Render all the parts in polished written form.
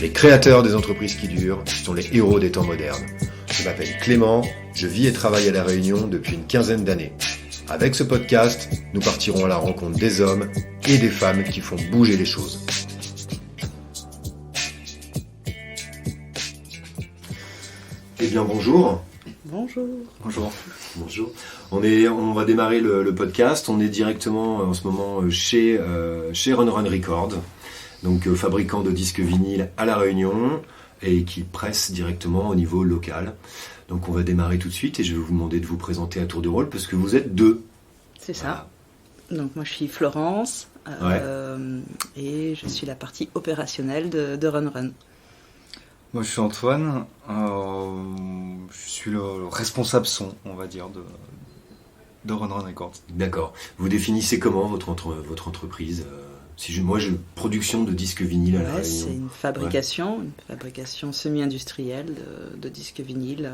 Les créateurs des entreprises qui durent sont les héros des temps modernes. Je m'appelle Clément, je vis et travaille à La Réunion depuis une quinzaine d'années. Avec ce podcast, nous partirons à la rencontre des hommes et des femmes qui font bouger les choses. Eh bien bonjour. Bonjour. Bonjour. Bonjour. On va démarrer le podcast. On est directement en ce moment chez Run Records, donc fabricant de disques vinyles à La Réunion et qui presse directement au niveau local. Donc on va démarrer tout de suite et je vais vous demander de vous présenter à tour de rôle parce que vous êtes deux. C'est ça. Donc moi je suis Florence et je suis la partie opérationnelle de Run. Moi je suis Antoine, je suis le responsable son, on va dire, de Run Records. D'accord. Vous définissez comment votre entreprise production de disques vinyles à La Réunion. C'est une fabrication semi-industrielle de disques vinyles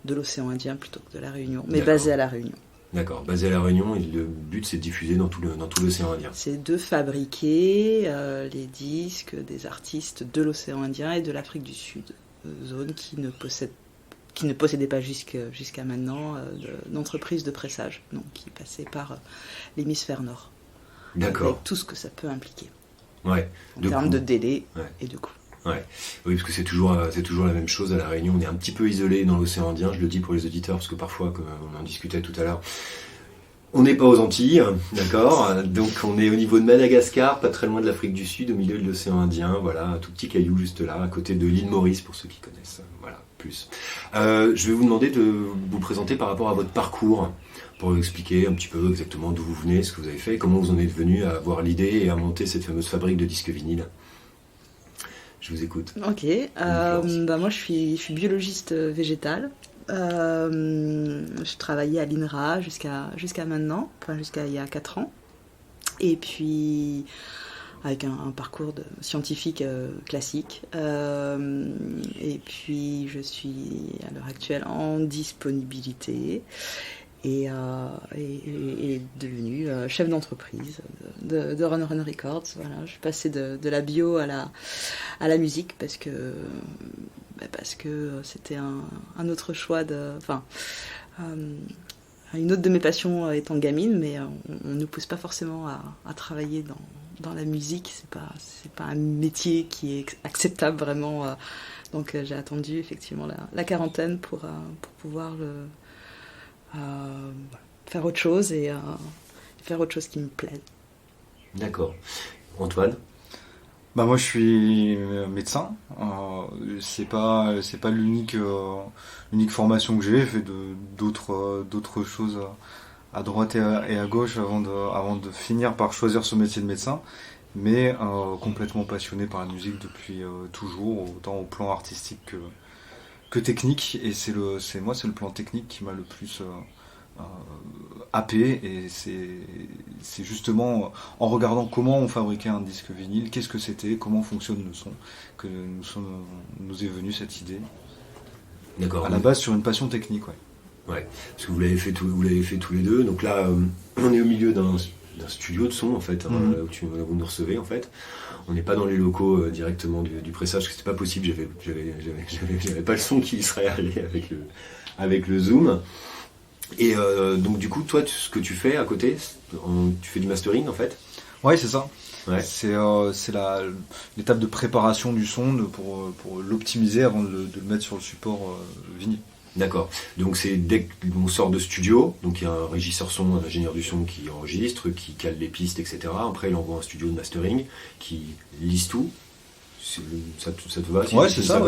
de l'océan Indien plutôt que de La Réunion, mais basée à La Réunion. D'accord, basé à La Réunion, et le but c'est de diffuser dans tout l'océan Indien. C'est de fabriquer les disques des artistes de l'océan Indien et de l'Afrique du Sud, zone qui ne possédait pas jusqu'à maintenant d'entreprise de pressage, donc qui passait par l'hémisphère nord. D'accord. Avec tout ce que ça peut impliquer. Ouais. En termes de délai et de coût. Ouais. Oui, parce que c'est toujours la même chose à La Réunion. On est un petit peu isolé dans l'océan Indien, je le dis pour les auditeurs, parce que parfois, comme on en discutait tout à l'heure, on n'est pas aux Antilles, d'accord. Donc on est au niveau de Madagascar, pas très loin de l'Afrique du Sud, au milieu de l'océan Indien. Voilà, un tout petit caillou juste là, à côté de l'île Maurice, pour ceux qui connaissent. Voilà, plus. Je vais vous demander de vous présenter par rapport à votre parcours, pour vous expliquer un petit peu exactement d'où vous venez, ce que vous avez fait, comment vous en êtes venu à avoir l'idée et à monter cette fameuse fabrique de disques vinyles. Je vous écoute. Ok. Moi, je suis biologiste végétal. Je travaillais à l'INRA jusqu'à maintenant, jusqu'à il y a 4 ans. Et puis, avec un parcours scientifique classique. Et puis, je suis à l'heure actuelle en disponibilité. Et devenue chef d'entreprise de Run Records. Voilà, je suis passée de la bio à la musique parce que c'était un autre choix une autre de mes passions étant gamine, mais on ne nous pousse pas forcément à travailler dans la musique. C'est pas un métier qui est acceptable vraiment. Donc j'ai attendu effectivement la quarantaine pour pouvoir faire autre chose et faire autre chose qui me plaît. D'accord. Antoine ? Moi je suis médecin. C'est pas l'unique formation que j'ai fait d'autres choses à droite et à gauche avant de finir par choisir ce métier de médecin. Mais complètement passionné par la musique depuis toujours, autant au plan artistique que technique, et c'est le plan technique qui m'a le plus happé, et c'est justement en regardant comment on fabriquait un disque vinyle, qu'est-ce que c'était, comment fonctionne le son, que nous est venue cette idée. D'accord. À la base sur une passion technique, Ouais, parce que vous l'avez fait tous les deux, donc là on est au milieu d'un studio de son en fait, où vous nous recevez en fait. On n'est pas dans les locaux directement du pressage, parce que c'était pas possible, j'avais pas le son qui serait allé avec le zoom. Et donc du coup, toi, ce que tu fais à côté, tu fais du mastering en fait. Ouais, c'est ça. Ouais. C'est l'étape de préparation du son pour l'optimiser avant de le mettre sur le support vinyle. D'accord. Donc c'est dès qu'on sort de studio, donc il y a un régisseur son, un ingénieur du son qui enregistre, qui cale les pistes, etc. Après il envoie un studio de mastering qui lise tout. Ça te va? Ouais, c'est ça.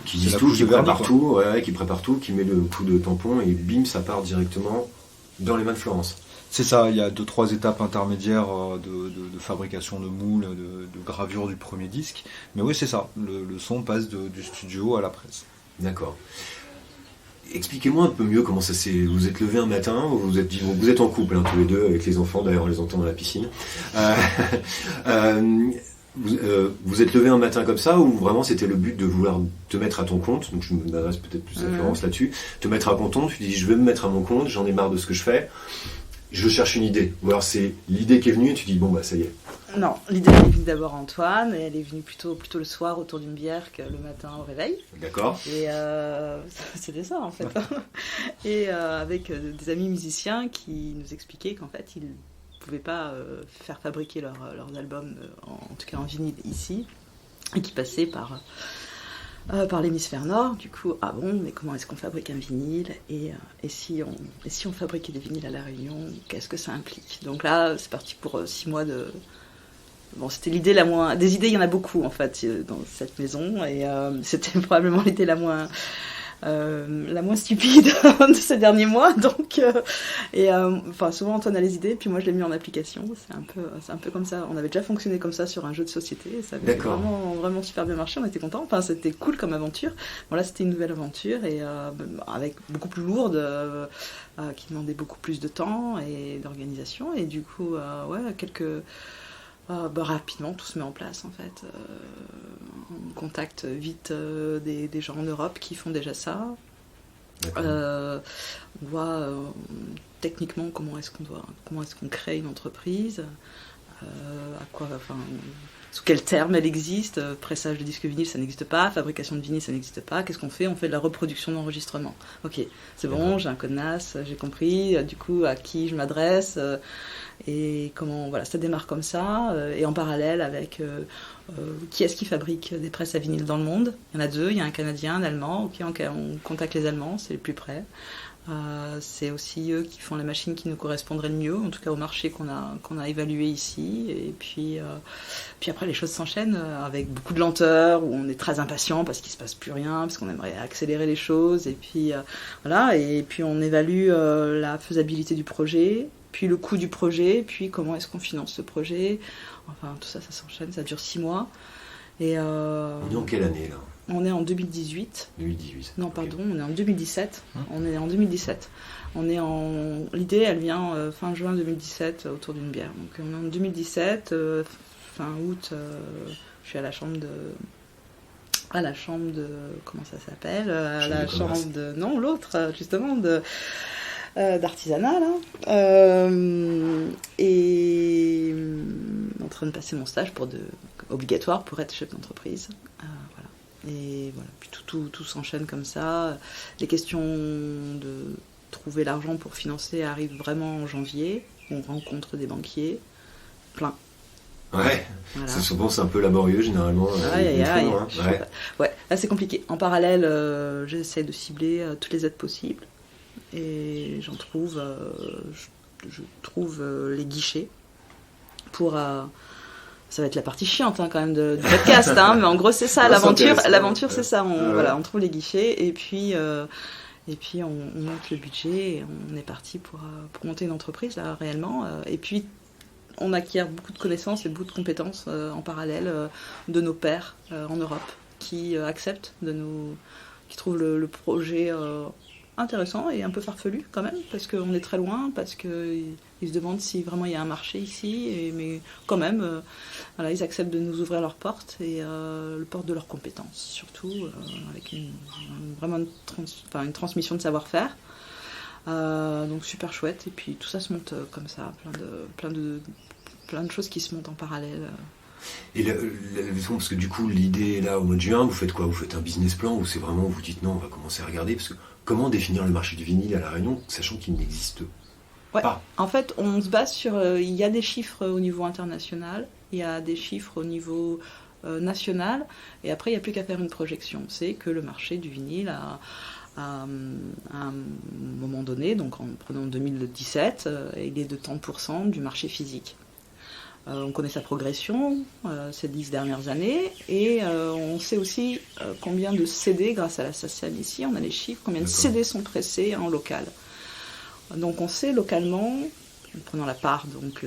Qui lise tout, qui prépare tout, qui prépare tout, qui met le coup de tampon et bim, ça part directement dans les mains de Florence. C'est ça, il y a 2-3 étapes intermédiaires de fabrication de moules, de gravure du premier disque. Mais oui, c'est ça, le son passe du studio à la presse. D'accord. Expliquez-moi un peu mieux comment ça s'est... Vous êtes levé un matin, vous êtes en couple tous les deux avec les enfants, d'ailleurs on les entend dans la piscine. Vous êtes levé un matin comme ça, ou vraiment c'était le but de vouloir te mettre à ton compte, donc je m'adresse peut-être plus à Florence là-dessus, te mettre à ton compte, tu dis je veux me mettre à mon compte, j'en ai marre de ce que je fais, je cherche une idée, ou alors c'est l'idée qui est venue et tu dis bon bah ça y est. Non, l'idée elle est venue d'abord à Antoine, et elle est venue plutôt le soir autour d'une bière que le matin au réveil. D'accord. Et c'était ça en fait. Et avec des amis musiciens qui nous expliquaient qu'en fait ils ne pouvaient pas faire fabriquer leurs albums, en tout cas en vinyle ici, et qui passaient par l'hémisphère nord. Du coup, ah bon, mais comment est-ce qu'on fabrique un vinyle, et si on fabriquait des vinyles à La Réunion, qu'est-ce que ça implique? Donc là, c'est parti pour 6 mois de... Bon, c'était l'idée la moins... Des idées, il y en a beaucoup, en fait, dans cette maison, et c'était probablement l'idée la moins stupide de ces derniers mois. Donc, enfin, souvent Antoine a les idées, puis moi je l'ai mis en application. C'est un peu comme ça. On avait déjà fonctionné comme ça sur un jeu de société, et ça avait vraiment, vraiment super bien marché. On était contents. Enfin, c'était cool comme aventure. Bon, là, c'était une nouvelle aventure, et avec beaucoup plus lourde, qui demandait beaucoup plus de temps et d'organisation. Et du coup, rapidement, tout se met en place en fait. On contacte vite des gens en Europe qui font déjà ça. On voit techniquement comment est-ce qu'on crée une entreprise, sous quels termes elle existe. Pressage de disques vinyle, ça n'existe pas. Fabrication de vinyle, ça n'existe pas. Qu'est-ce qu'on fait? On fait de la reproduction d'enregistrement. Ok, c'est bon, j'ai un code NAS, j'ai compris. Du coup, à qui je m'adresse, et comment, voilà, ça démarre comme ça. Et en parallèle avec qui est-ce qui fabrique des presses à vinyle dans le monde? Il y en a 2, il y a un Canadien, un Allemand. Ok, on contacte les Allemands, c'est les plus près. C'est aussi eux qui font les machines qui nous correspondraient le mieux, en tout cas au marché qu'on a évalué ici. Et puis après les choses s'enchaînent avec beaucoup de lenteur, où on est très impatient parce qu'il ne se passe plus rien, parce qu'on aimerait accélérer les choses. Et puis voilà, et puis on évalue la faisabilité du projet, puis le coût du projet, puis comment est-ce qu'on finance ce projet. Enfin tout ça s'enchaîne, ça dure 6 mois. Et on est en quelle année là? On est en 2018. 2018. Non, pardon, Okay. On est en 2017. On est en 2017. L'idée, elle vient fin juin 2017 autour d'une bière. Donc on est en 2017, fin août, je suis à la chambre de... Comment ça s'appelle? La chambre de... Non, l'autre, justement, d'artisanat, là. Et en train de passer mon stage obligatoire pour être chef d'entreprise. Voilà. Et voilà, puis tout s'enchaîne comme ça. Les questions de trouver l'argent pour financer arrivent vraiment en janvier. On rencontre des banquiers, plein. Ouais, voilà. C'est un peu laborieux généralement. Ouais, là c'est compliqué. En parallèle, j'essaie de cibler toutes les aides possibles. Et j'en trouve, je trouve les guichets pour... ça va être la partie chiante quand même du podcast, mais en gros c'est ça, l'aventure c'est ça, on trouve les guichets, et puis on monte le budget, et on est parti pour monter une entreprise là réellement, et puis on acquiert beaucoup de connaissances et beaucoup de compétences en parallèle de nos pairs en Europe qui acceptent qui trouvent le projet intéressant et un peu farfelu quand même, parce qu'on est très loin, parce qu'ils se demandent si vraiment il y a un marché ici, mais quand même, ils acceptent de nous ouvrir leurs portes, et le porte de leurs compétences, surtout, avec vraiment une transmission de savoir-faire. Donc super chouette, et puis tout ça se monte comme ça, plein de choses qui se montent en parallèle. Et parce que du coup, l'idée là, au mois de juin, vous faites quoi? Vous faites un business plan, ou c'est vraiment, vous dites non, on va commencer à regarder, parce que comment définir le marché du vinyle à La Réunion, sachant qu'il n'existe pas? En fait, on se base sur... il y a des chiffres au niveau international, il y a des chiffres au niveau national, et après, il n'y a plus qu'à faire une projection. C'est que le marché du vinyle à un moment donné, donc en prenant 2017, il est de 30% du marché physique. On connaît sa progression ces 10 dernières années, et on sait aussi combien de CD, grâce à la SACEM ici, on a les chiffres, combien de CD sont pressés en local. Donc on sait localement, en prenant la part donc,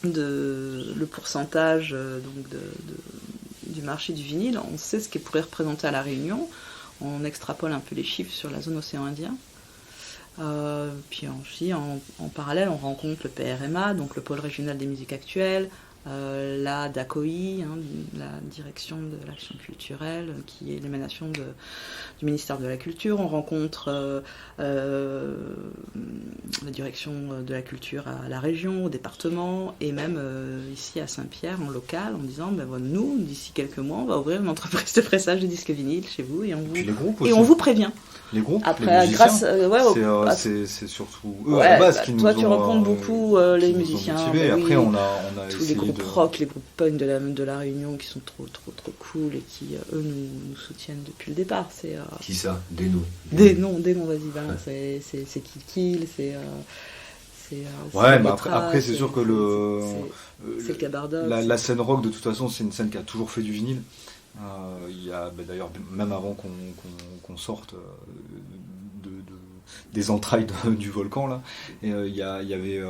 le pourcentage du marché du vinyle, on sait ce qu'il pourrait représenter à La Réunion, on extrapole un peu les chiffres sur la zone océan Indien. Puis ensuite, en parallèle, on rencontre le PRMA, donc le pôle régional des musiques actuelles, la DACOI, la direction de l'action culturelle, qui est l'émanation du ministère de la Culture. On rencontre la direction de la culture à la région, au département, et même ici à Saint-Pierre, en local, en disant, nous, d'ici quelques mois, on va ouvrir une entreprise de pressage de disques vinyles chez vous, et Puis les groupes aussi. et on vous prévient. Les groupes, Après, les musiciens, grâce, c'est surtout eux à la base qui nous ont... Toi, tu rencontres beaucoup les musiciens. Motivés. Après, on a tous essayé les groupes de... rock, les groupes punk de la Réunion qui sont trop cool et qui, eux, nous soutiennent depuis le départ. C'est, Qui ça? Des noms. Des noms, vas-y, balance. C'est Kill Kill, c'est Ouais, mais Motra, après c'est sûr que c'est le Cabardog. La scène rock, de toute façon, c'est une scène qui a toujours fait du vinyle. Il y a d'ailleurs, même avant qu'on sorte des entrailles du volcan, là, et il y avait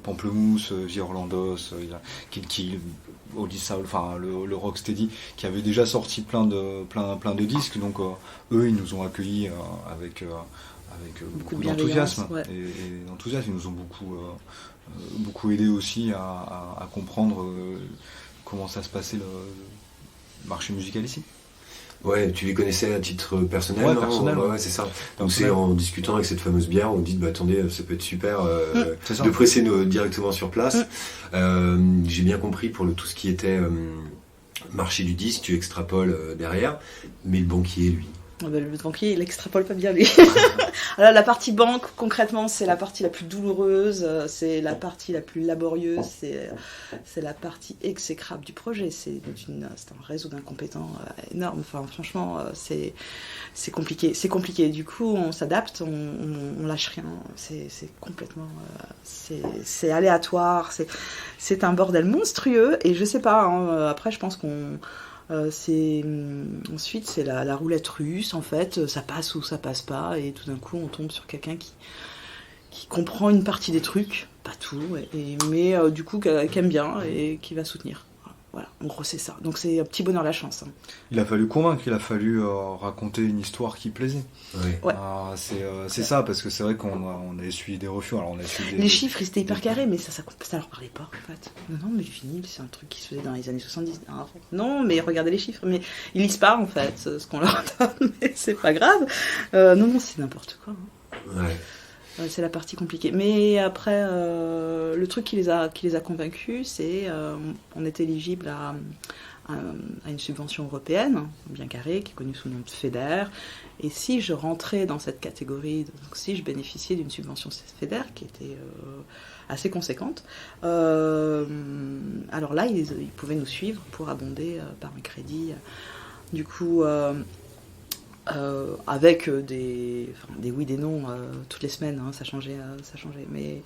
Pamplemousse, Orlandos, Kill Kill, Oldie Soul, enfin le Rocksteady, qui avait déjà sorti plein de disques, donc eux, ils nous ont accueillis avec beaucoup d'enthousiasme. Ouais. Et d'enthousiasme, ils nous ont beaucoup aidé aussi à comprendre comment ça se passait le marché musical ici. Ouais, tu les connaissais à titre personnel? Ouais, non personnel. Ouais, c'est ça. Donc Personnel. c'est en discutant avec cette fameuse bière, on dit attendez, ça peut être super C'est ça. de presser directement sur place. J'ai bien compris pour tout ce qui était marché du disque, tu extrapoles derrière, mais le banquier, lui. Le banquier, il extrapole pas bien lui. Alors la partie banque, concrètement, c'est la partie la plus douloureuse, c'est la partie la plus laborieuse, c'est la partie exécrable du projet. C'est un réseau d'incompétents énorme. Enfin, franchement, c'est compliqué. C'est compliqué. Du coup, on s'adapte, on lâche rien. C'est complètement, c'est aléatoire. C'est un bordel monstrueux. Et je sais pas. Après, je pense qu'on ensuite c'est la roulette russe, en fait, ça passe ou ça passe pas, et tout d'un coup on tombe sur quelqu'un qui comprend une partie des trucs, pas tout, mais du coup qui aime bien et qui va soutenir. Voilà, en gros c'est ça. Donc c'est un petit bonheur la chance. Hein. Il a fallu convaincre, il a fallu raconter une histoire qui plaisait. Ouais. C'est ça, parce que c'est vrai qu'on a essuyé des refus. Alors, les chiffres, ils étaient hyper carrés, mais ça leur parlait pas, en fait. Non, mais le vinyle, c'est un truc qui se faisait dans les années 70. Non, mais regardez les chiffres. Mais ils lisent pas, en fait, ce qu'on leur donne, mais c'est pas grave. Non, c'est n'importe quoi. Hein. Ouais. C'est la partie compliquée. Mais après, le truc qui les a convaincus, c'est on est éligible à une subvention européenne, bien carrée, qui est connue sous le nom de FEDER. Et si je rentrais dans cette catégorie, donc si je bénéficiais d'une subvention FEDER, qui était assez conséquente, alors là, ils pouvaient nous suivre pour abonder par un crédit. Du coup... avec des oui, des non, toutes les semaines, hein, ça changeait. Mais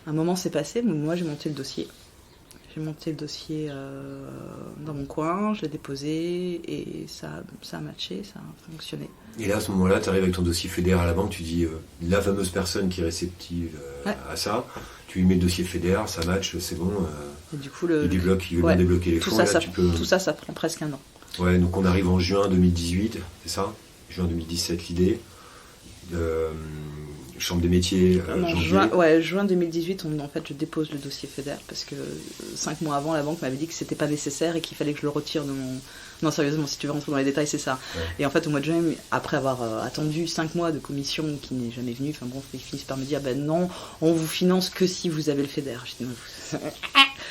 un moment s'est passé, moi j'ai monté le dossier. J'ai monté le dossier dans mon coin, je l'ai déposé et ça a matché, ça a fonctionné. Et là, à ce moment-là, tu arrives avec ton dossier FEDER à la banque, tu dis la fameuse personne qui est réceptive à ça, tu lui mets le dossier FEDER, ça match, c'est bon. Et du coup, il veut bien débloquer les fonds. Tout ça, ça prend presque un an. Ouais, donc on arrive en juin 2018, c'est ça? Juin 2017, l'idée. Chambre des métiers. Juin 2018, en fait, je dépose le dossier FEDER parce que 5 mois avant, la banque m'avait dit que c'était pas nécessaire et qu'il fallait que je le retire de mon. Non, sérieusement, si tu veux rentrer dans les détails, c'est ça. Ouais. Et en fait, au mois de juin, après avoir attendu 5 mois de commission qui n'est jamais venue, enfin bon, ils finissent par me dire non, on vous finance que si vous avez le FEDER. Je dis, non,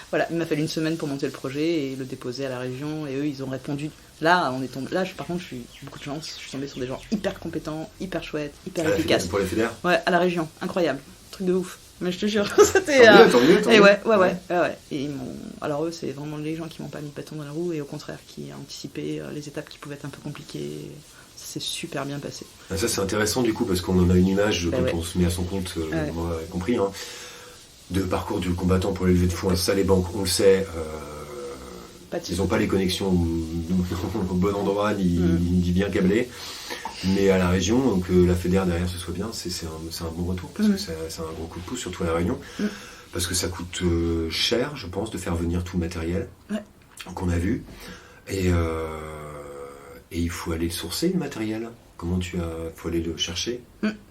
voilà, il m'a fallu une semaine pour monter le projet et le déposer à la région, et eux, ils ont répondu. Là, par contre, je suis beaucoup de chance, je suis tombée sur des gens hyper compétents, hyper chouettes, hyper efficaces. Pour les FEDER ? Ouais, à la région, incroyable, truc de ouf. Mais je te jure, c'était... Tant mieux. Et ouais. Et ils m'ont... Alors eux, c'est vraiment les gens qui m'ont pas mis de bâton dans la roue, et au contraire, qui ont anticipé les étapes qui pouvaient être un peu compliquées. Ça s'est super bien passé. Ça, c'est intéressant du coup, parce qu'on en a une image, quand on se met à son compte, moi compris, hein, de parcours du combattant pour les levées de fonds. Ça, les banques, on le sait... Ils n'ont pas les connexions au bon endroit, ni bien câblées. Mais à la région, donc la FEDER derrière ce soit bien, c'est un bon retour, parce que c'est un gros coup de pouce, surtout à la Réunion. Parce que ça coûte cher, je pense, de faire venir tout le matériel qu'on a vu. Et il faut aller le sourcer, le matériel. Il faut aller le chercher,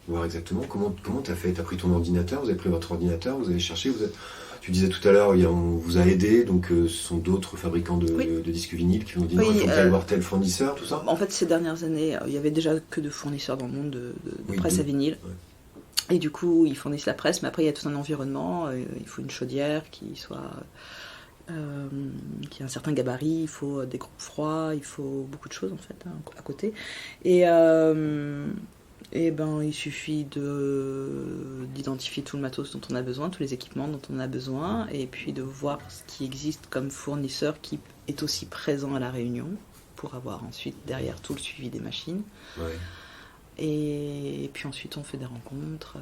voir exactement. Comment tu as fait? Tu as pris ton ordinateur, vous avez pris votre ordinateur, vous avez cherché, tu disais tout à l'heure, on vous a aidé, donc ce sont d'autres fabricants de disques vinyles qui vous ont dit il faut aller voir tel fournisseur, tout ça. En fait, ces dernières années, il y avait déjà que de fournisseurs dans le monde de presse à vinyle. Et du coup, ils fournissent la presse, mais après, il y a tout un environnement. Il faut une chaudière qui ait un certain gabarit, il faut des groupes froids, il faut beaucoup de choses, en fait, à côté. Et il suffit d'identifier tout le matos dont on a besoin, tous les équipements dont on a besoin, et puis de voir ce qui existe comme fournisseur qui est aussi présent à la réunion, pour avoir ensuite derrière tout le suivi des machines. Ouais. Et puis ensuite on fait des rencontres,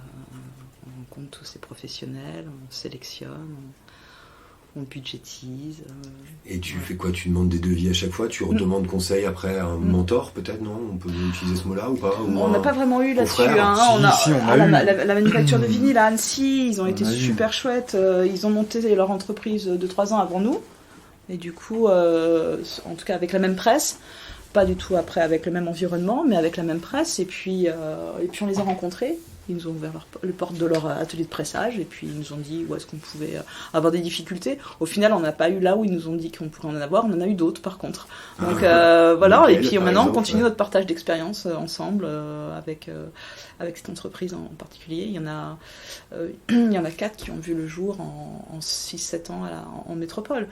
on rencontre tous ces professionnels, on sélectionne, on budgétise. Et tu fais quoi? Tu demandes des devis à chaque fois? Tu demandes conseil après à un mentor, peut-être, non? On peut utiliser ce mot-là ou pas? Ou on n'a pas vraiment eu là-dessus. La manufacture de vinyle à Annecy, ils ont été super chouettes. Ils ont monté leur entreprise de 3 ans avant nous. Et du coup, en tout cas avec la même presse, pas du tout après avec le même environnement, mais avec la même presse. Et puis on les a rencontrés. Ils nous ont ouvert les portes de leur atelier de pressage et puis ils nous ont dit où est-ce qu'on pouvait avoir des difficultés. Au final, on n'a pas eu là où ils nous ont dit qu'on pourrait en avoir, on en a eu d'autres par contre. Donc voilà, et puis maintenant on continue notre partage d'expérience ensemble avec cette entreprise en particulier. Il y en a 4 qui ont vu le jour en 6-7 ans en métropole.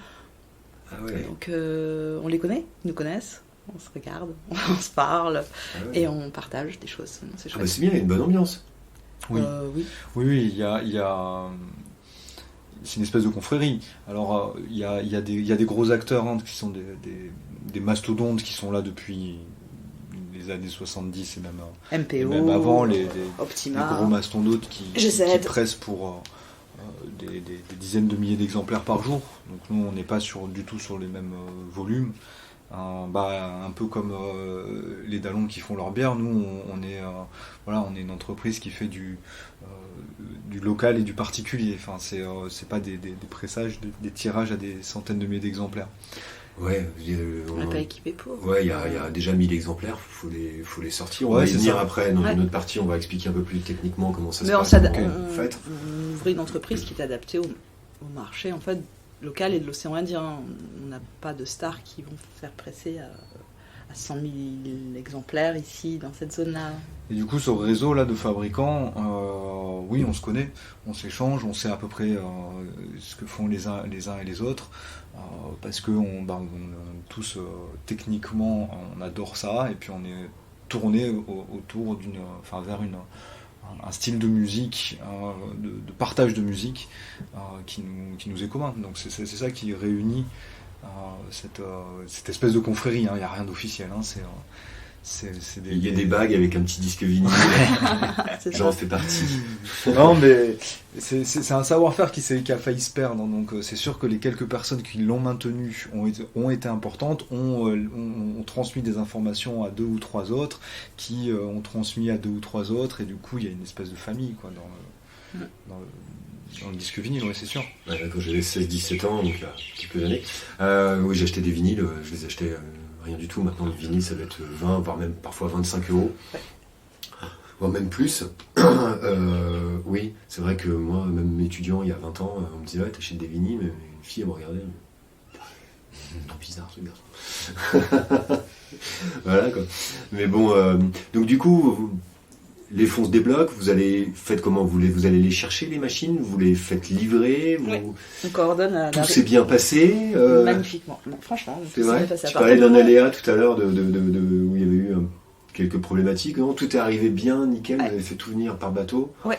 Ah ouais. Donc on les connaît, ils nous connaissent. On se regarde, on se parle et on partage des choses. C'est chouette. C'est bien, il y a une bonne ambiance. Oui, oui, il y a c'est une espèce de confrérie. Alors il y a des gros acteurs qui sont des mastodontes qui sont là depuis les années 70 et même MPO, et même avant les Optima, gros mastodontes qui pressent pour des dizaines de milliers d'exemplaires par jour. Donc nous on n'est pas du tout sur les mêmes volumes. Un peu comme les Dallons qui font leur bière, nous on est une entreprise qui fait du local et du particulier. Enfin, c'est pas des pressages, des tirages à des centaines de milliers d'exemplaires. Ouais, on n'est pas équipé pour. Ouais, il y a déjà 1000 exemplaires, faut les sortir. On va y venir après dans une autre partie, on va expliquer un peu plus techniquement comment ça se passe. On ouvrait une entreprise qui est adaptée au marché en fait local et de l'océan Indien. On n'a pas de stars qui vont faire presser à 100 000 exemplaires ici, dans cette zone-là. Et du coup, sur le réseau là, de fabricants, oui, on se connaît, on s'échange, on sait à peu près ce que font les uns et les autres, parce que tous, techniquement, on adore ça, et puis on est tourné autour vers un style de musique, de partage de musique qui nous est commun. Donc c'est ça qui réunit cette espèce de confrérie. Il n'y a rien d'officiel. Il y a des bagues avec un petit disque vinyle. J'en fais partie. Non, mais c'est un savoir-faire qui a failli se perdre. Donc c'est sûr que les quelques personnes qui l'ont maintenu ont été importantes, ont transmis des informations à 2 ou 3 autres, qui ont transmis à 2 ou 3 autres, et du coup il y a une espèce de famille dans le disque vinyle, ouais, c'est sûr. Ouais, quand j'avais 16-17 ans, donc il y a quelques années, oui, j'ai acheté des vinyles, je les achetais rien du tout. Maintenant, le vinyle, ça va être 20, voire même parfois 25 €. Voire même plus. Oui, c'est vrai que moi, même étudiant, il y a 20 ans, on me disait, ouais, t'achètes des vinyles, mais une fille, elle me regardait. Trop bizarre, ce garçon. Voilà, quoi. Mais bon, donc du coup, les fonds se débloquent, faites comment? Vous allez les chercher, les machines? Vous les faites livrer? Oui. On coordonne tout s'est bien passé? Magnifiquement. Non, franchement, c'est vrai. Tu parlais d'un aléa tout à l'heure où il y avait eu quelques problématiques. Non, tout est arrivé bien, nickel. Vous avez fait tout venir par bateau. Ouais.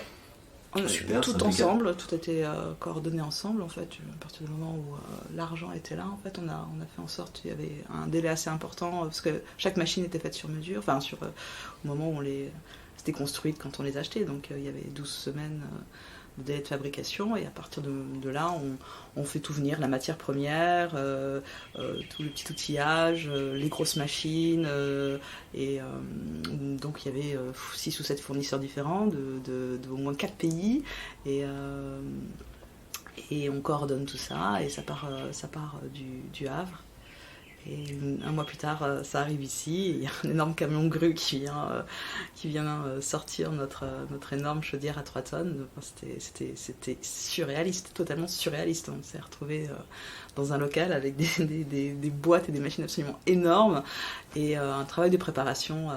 Super, tout ensemble, tout a été coordonné ensemble en fait. À partir du moment où l'argent était là, en fait, on a fait en sorte qu'il y avait un délai assez important parce que chaque machine était faite sur mesure. Enfin, au moment où c'était construite quand on les achetait, donc il y avait 12 semaines de délai de fabrication, et à partir de là on fait tout venir, la matière première, tout le petit outillage, les grosses machines, et donc il y avait 6 ou 7 fournisseurs différents de au moins 4 pays, et on coordonne tout ça, et ça part du Havre. Et un mois plus tard, ça arrive ici. Il y a un énorme camion grue qui vient sortir notre énorme chaudière à 3 tonnes. Enfin, c'était surréaliste, totalement surréaliste. On s'est retrouvés dans un local avec des boîtes et des machines absolument énormes et un travail de préparation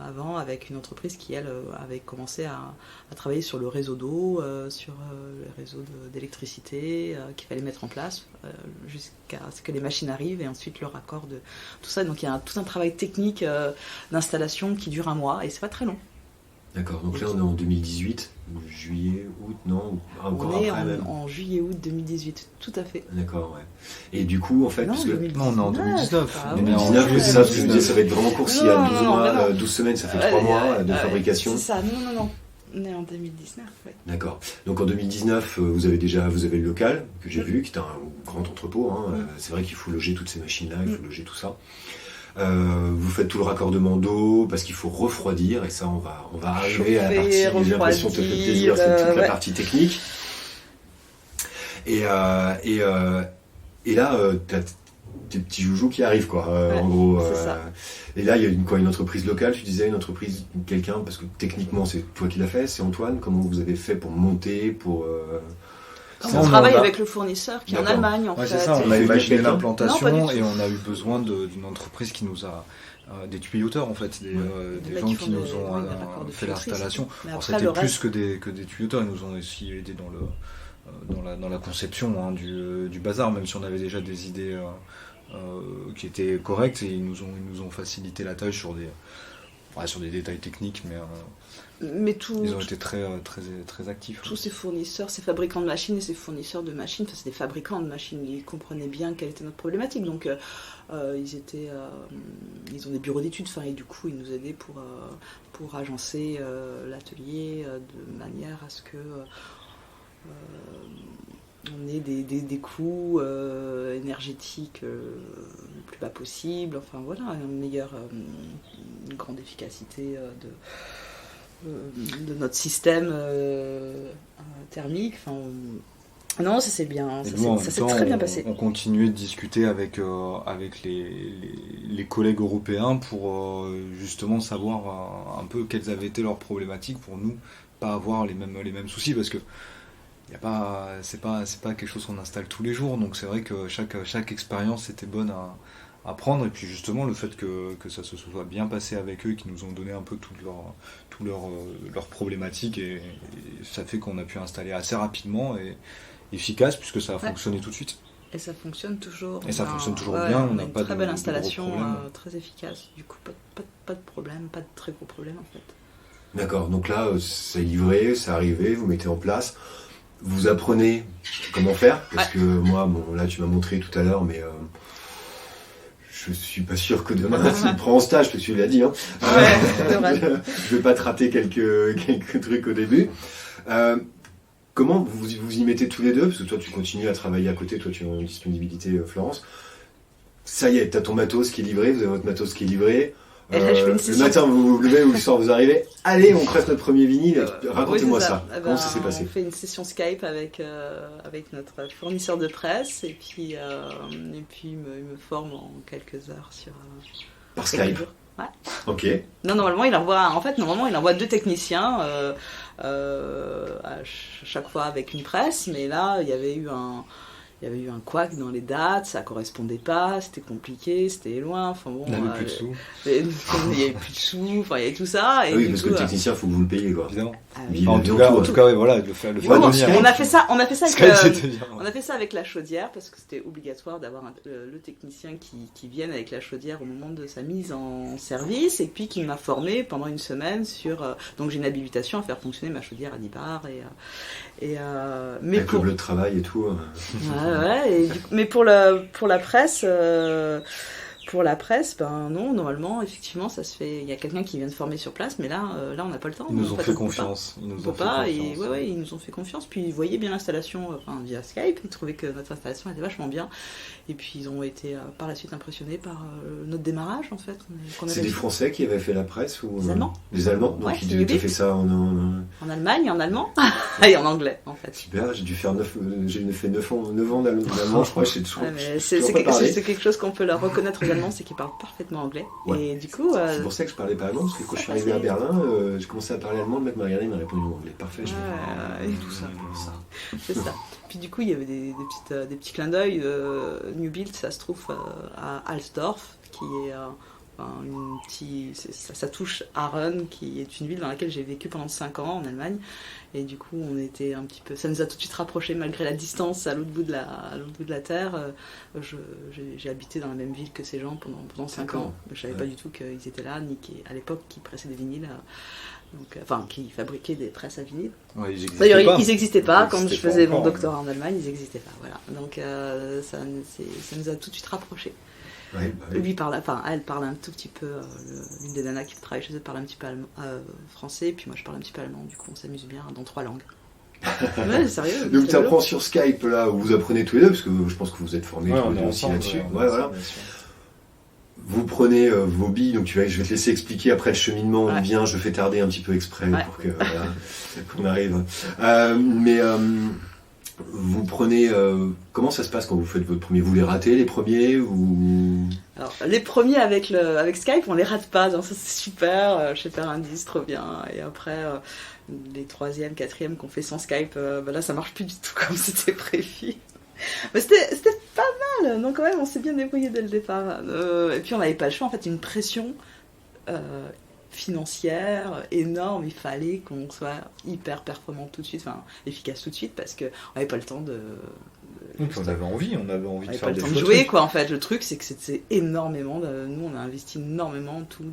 avant avec une entreprise qui, elle, avait commencé à travailler sur le réseau d'eau, sur le réseau d'électricité qu'il fallait mettre en place jusqu'à ce que les machines arrivent et ensuite le raccord de tout ça. Donc il y a tout un travail technique d'installation qui dure un mois et c'est pas très long. D'accord, donc là on est en 2018, juillet, août, non encore on est après même. en juillet-août 2018, tout à fait. D'accord, ouais. Et du coup, en fait, Non, parce que 2019. Non, on est en 2019. Ah, On est oui. en 2019, c'est ça, parce que je me disais, 2019. ça va être vraiment court s'il y a Non, 12 non, mois, non. 12 semaines, ça fait 3 mois de fabrication. C'est ça, non. On est en 2019, oui. D'accord. Donc en 2019, vous avez le local que j'ai vu, qui est un grand entrepôt. Hein. C'est vrai qu'il faut loger toutes ces machines-là, il faut loger tout ça. Vous faites tout le raccordement d'eau parce qu'il faut refroidir et ça on va arriver à la partie, j'ai l'impression que ça fait plaisir, c'est toute la partie technique. Et là t'as tes petits joujoux qui arrivent quoi, en gros. C'est ça. Et là il y a une entreprise locale, tu disais une entreprise, quelqu'un, parce que techniquement c'est toi qui l'as fait, c'est Antoine. Comment vous avez fait pour monter, pour On travaille avec le fournisseur qui est en D'accord. Allemagne en Ouais, fait. c'est ça, on Il a faut imaginé quelqu'un. l'implantation Non, pas du tout. et on a eu besoin d'une entreprise qui nous a des tuyauteurs en fait, des mecs gens qui qui font nous des ont raccords de fait filatrice. l'installation. Mais Alors après, c'était le plus reste- que des tuyauteurs, ils nous ont aussi aidé dans la conception du bazar, même si on avait déjà des idées qui étaient correctes et ils nous ont facilité la tâche sur des détails techniques, mais Mais tout, ils ont été très actifs. tous ces fournisseurs, ces fabricants de machines et ces fournisseurs de machines, enfin c'est des fabricants de machines, ils comprenaient bien quelle était notre problématique, donc ils ont des bureaux d'études, enfin, et du coup ils nous aidaient pour agencer l'atelier de manière à ce que on ait des coûts énergétiques le plus bas possible, enfin voilà, une grande efficacité de notre système thermique. Enfin, non, ça s'est bien, Et nous, en même ça s'est temps, très bien passé. on continuait de discuter avec les collègues européens pour justement savoir un peu quelles avaient été leurs problématiques pour nous pas avoir les mêmes soucis, parce que c'est pas quelque chose qu'on installe tous les jours, donc c'est vrai que chaque expérience était bonne à prendre, et puis justement le fait que ça se soit bien passé avec eux, qui nous ont donné un peu toutes leurs problématiques, et ça fait qu'on a pu installer assez rapidement et efficace, puisque ça a fonctionné tout de suite. Et ça fonctionne toujours. Et ça fonctionne toujours ouais, bien, on a n'a une pas très de belle gros installation, problèmes. très efficace. Du coup, pas de problème, pas de très gros problème en fait. D'accord, donc là, c'est livré, c'est arrivé, vous mettez en place, vous apprenez comment faire, parce que moi, bon, là, tu m'as montré tout à l'heure, mais je suis pas sûr que demain, tu me prends en stage, parce que tu l'as dit, hein. Je vais pas te rater quelques trucs au début. Comment vous y mettez tous les deux, parce que toi, tu continues à travailler à côté, toi, tu es en disponibilité, Florence. Ça y est, t'as ton matos qui est livré, vous avez votre matos qui est livré. Et là, je fais une Le session. matin, vous vous levez ou le soir, vous arrivez. Allez, on presse notre premier vinyle. Racontez-moi Oui, c'est ça. Eh Comment ben, ça s'est passé? On fait une session Skype avec notre fournisseur de presse et puis il me forme en quelques heures sur. Par quelques Skype. jours. Ouais. Ok. Non, normalement il envoie 2 techniciens à chaque fois avec une presse, mais là il y avait eu un couac dans les dates, ça correspondait pas, c'était compliqué, c'était loin, enfin bon. On n'avait plus de sous, Il n'y avait plus de sous, enfin il y avait tout ça. Et Ah oui, du parce coup, que le technicien, il faut que vous le payiez, quoi. évidemment. Il En est tout bien cas, ouais, voilà, de le faire Ouais, Bon, dans venir. Skype. on a fait ça avec Skype, c'était bien. on a fait ça avec la chaudière parce que c'était obligatoire d'avoir le technicien qui vienne avec la chaudière au moment de sa mise en service et puis qui m'a formé pendant une semaine sur donc j'ai une habilitation à faire fonctionner ma chaudière à 10 bars mais Avec le bleu de travail et tout. mais pour la presse ben non, normalement, effectivement, ça se fait. Il y a quelqu'un qui vient de former sur place, mais là on n'a pas le temps. Ils nous En ont fait, fait on peut confiance. Ils pas. nous On peut ont fait pas, confiance. et ils nous ont fait confiance. Puis ils voyaient bien l'installation via Skype, ils trouvaient que notre installation était vachement bien. Et puis ils ont été par la suite impressionnés par notre démarrage en fait. C'est des Français qui avaient fait la presse ou Des Allemands. Des Allemands. Donc Ouais, ils c'est ont Ubik. fait ça En Allemagne, en allemand et en anglais en fait. Super, j'ai fait 9 ans d'allemand, je crois que c'est toujours. Ouais, mais toujours pas pareil. c'est quelque chose qu'on peut leur reconnaître aux Allemands. allemand, c'est qu'il parle parfaitement anglais. Ouais. Et du coup... C'est pour ça que je parlais pas allemand, parce que quand je suis arrivé à Berlin, j'ai commencé à parler allemand, le mec m'a regardé, il m'a répondu en anglais. Parfait, je Ouais, et tout ça pour ça. c'est ça. Puis du coup, il y avait des petits clins d'œil. New Bild, ça se trouve à Alsdorf, qui est ça touche Aaren, qui est une ville dans laquelle j'ai vécu pendant 5 ans en Allemagne. Et du coup, on était un petit peu... Ça nous a tout de suite rapprochés malgré la distance à l'autre bout de la terre. J'ai habité dans la même ville que ces gens pendant 5 ans. Je savais pas du tout qu'ils étaient là, ni à l'époque qu'ils pressaient des vinyles. Qui fabriquaient des presses à vinyle. Ouais, ils D'ailleurs, ils n'existaient pas. Quand je existaient faisais pas mon encore, doctorat en Allemagne, ils n'existaient pas. Voilà. Donc ça nous a tout de suite rapprochés. Ouais, bah oui. Elle parle un tout petit peu, l'une des nanas qui travaille chez eux parle un petit peu français, puis moi je parle un petit peu allemand, du coup on s'amuse bien dans 3 langues. Ouais, sérieux. Donc tu apprends sur Skype là, où vous apprenez tous les deux, parce que je pense que vous êtes formés tous les deux aussi ensemble, là-dessus. ouais, Voilà. Vous prenez vos billes, donc je vais te laisser expliquer après le cheminement, on vient, je fais tarder un petit peu exprès pour que qu'on arrive. Vous prenez... comment ça se passe quand vous faites votre premier? Vous les ratez les premiers ou... Alors, les premiers avec Skype, on les rate pas, genre, ça c'est super, je sais faire un 10, trop bien. Et après, les 3e, 4e qu'on fait sans Skype, là ça marche plus du tout comme c'était prévu. Mais c'était pas mal, donc quand même on s'est bien débrouillé dès le départ. Et puis on n'avait pas le choix, en fait, une pression financière énorme, il fallait qu'on soit hyper performant tout de suite, enfin efficace tout de suite, parce qu'on n'avait pas le temps de... Donc on avait envie de faire des choses. De jouer, quoi, en fait. Le truc, c'est que c'était énormément. Nous, on a investi énormément, tout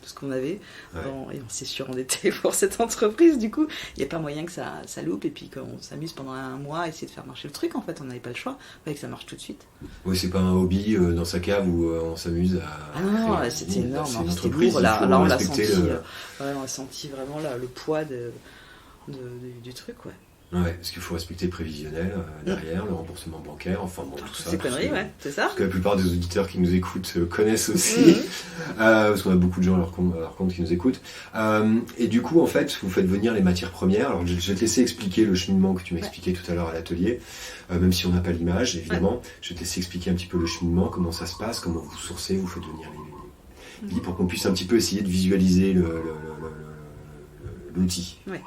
ce qu'on avait. Et on s'est surendetté pour cette entreprise. Du coup, il n'y a pas moyen que ça loupe. Et puis, quand on s'amuse pendant un mois à essayer de faire marcher le truc, en fait, on n'avait pas le choix. Il fait que ça marche tout de suite. Oui, c'est pas un hobby dans sa cave où on s'amuse à. Ah non, c'était énorme. C'est une c'était entreprise. lourd. Là, on l'a senti. Le... on a senti vraiment le poids du truc, ouais. Ouais, parce qu'il faut respecter le prévisionnel derrière, le remboursement bancaire, enfin bon, tout ça. C'est conneries, ouais, c'est ça. Parce que la plupart des auditeurs qui nous écoutent connaissent aussi, parce qu'on a beaucoup de gens à leur compte qui nous écoutent. Et du coup, en fait, vous faites venir les matières premières. Alors, je vais te laisser expliquer le cheminement que tu m'as expliqué tout à l'heure à l'atelier, même si on n'a pas l'image, évidemment. Ouais. Je vais te laisser expliquer un petit peu le cheminement, comment ça se passe, comment vous sourcez, vous faites venir les billes, pour qu'on puisse un petit peu essayer de visualiser l'outil. Ouais.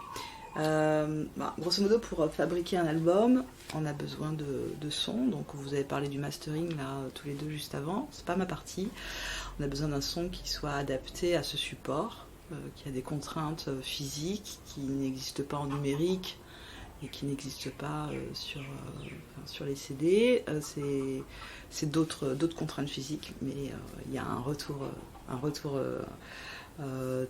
Grosso modo, pour fabriquer un album, on a besoin de son. Donc, vous avez parlé du mastering là tous les deux juste avant. C'est pas ma partie. On a besoin d'un son qui soit adapté à ce support, qui a des contraintes physiques qui n'existent pas en numérique et qui n'existent pas sur les CD. C'est d'autres contraintes physiques, mais il y a un retour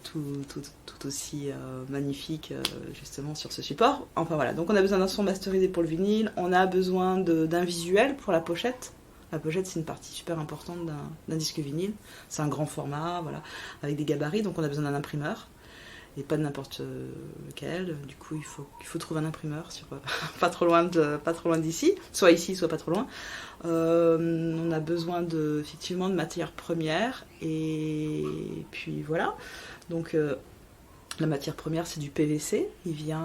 tout aussi magnifique justement sur ce support. Enfin voilà, donc on a besoin d'un son masterisé pour le vinyle, on a besoin d'un visuel pour la pochette. La pochette, c'est une partie super importante d'un disque vinyle. C'est un grand format, voilà, avec des gabarits, donc on a besoin d'un imprimeur. Et pas de n'importe lequel. Du coup, il faut trouver un imprimeur pas trop loin d'ici, soit ici, soit pas trop loin. On a besoin effectivement de matières premières, et puis voilà. Donc la matière première, c'est du PVC. Il vient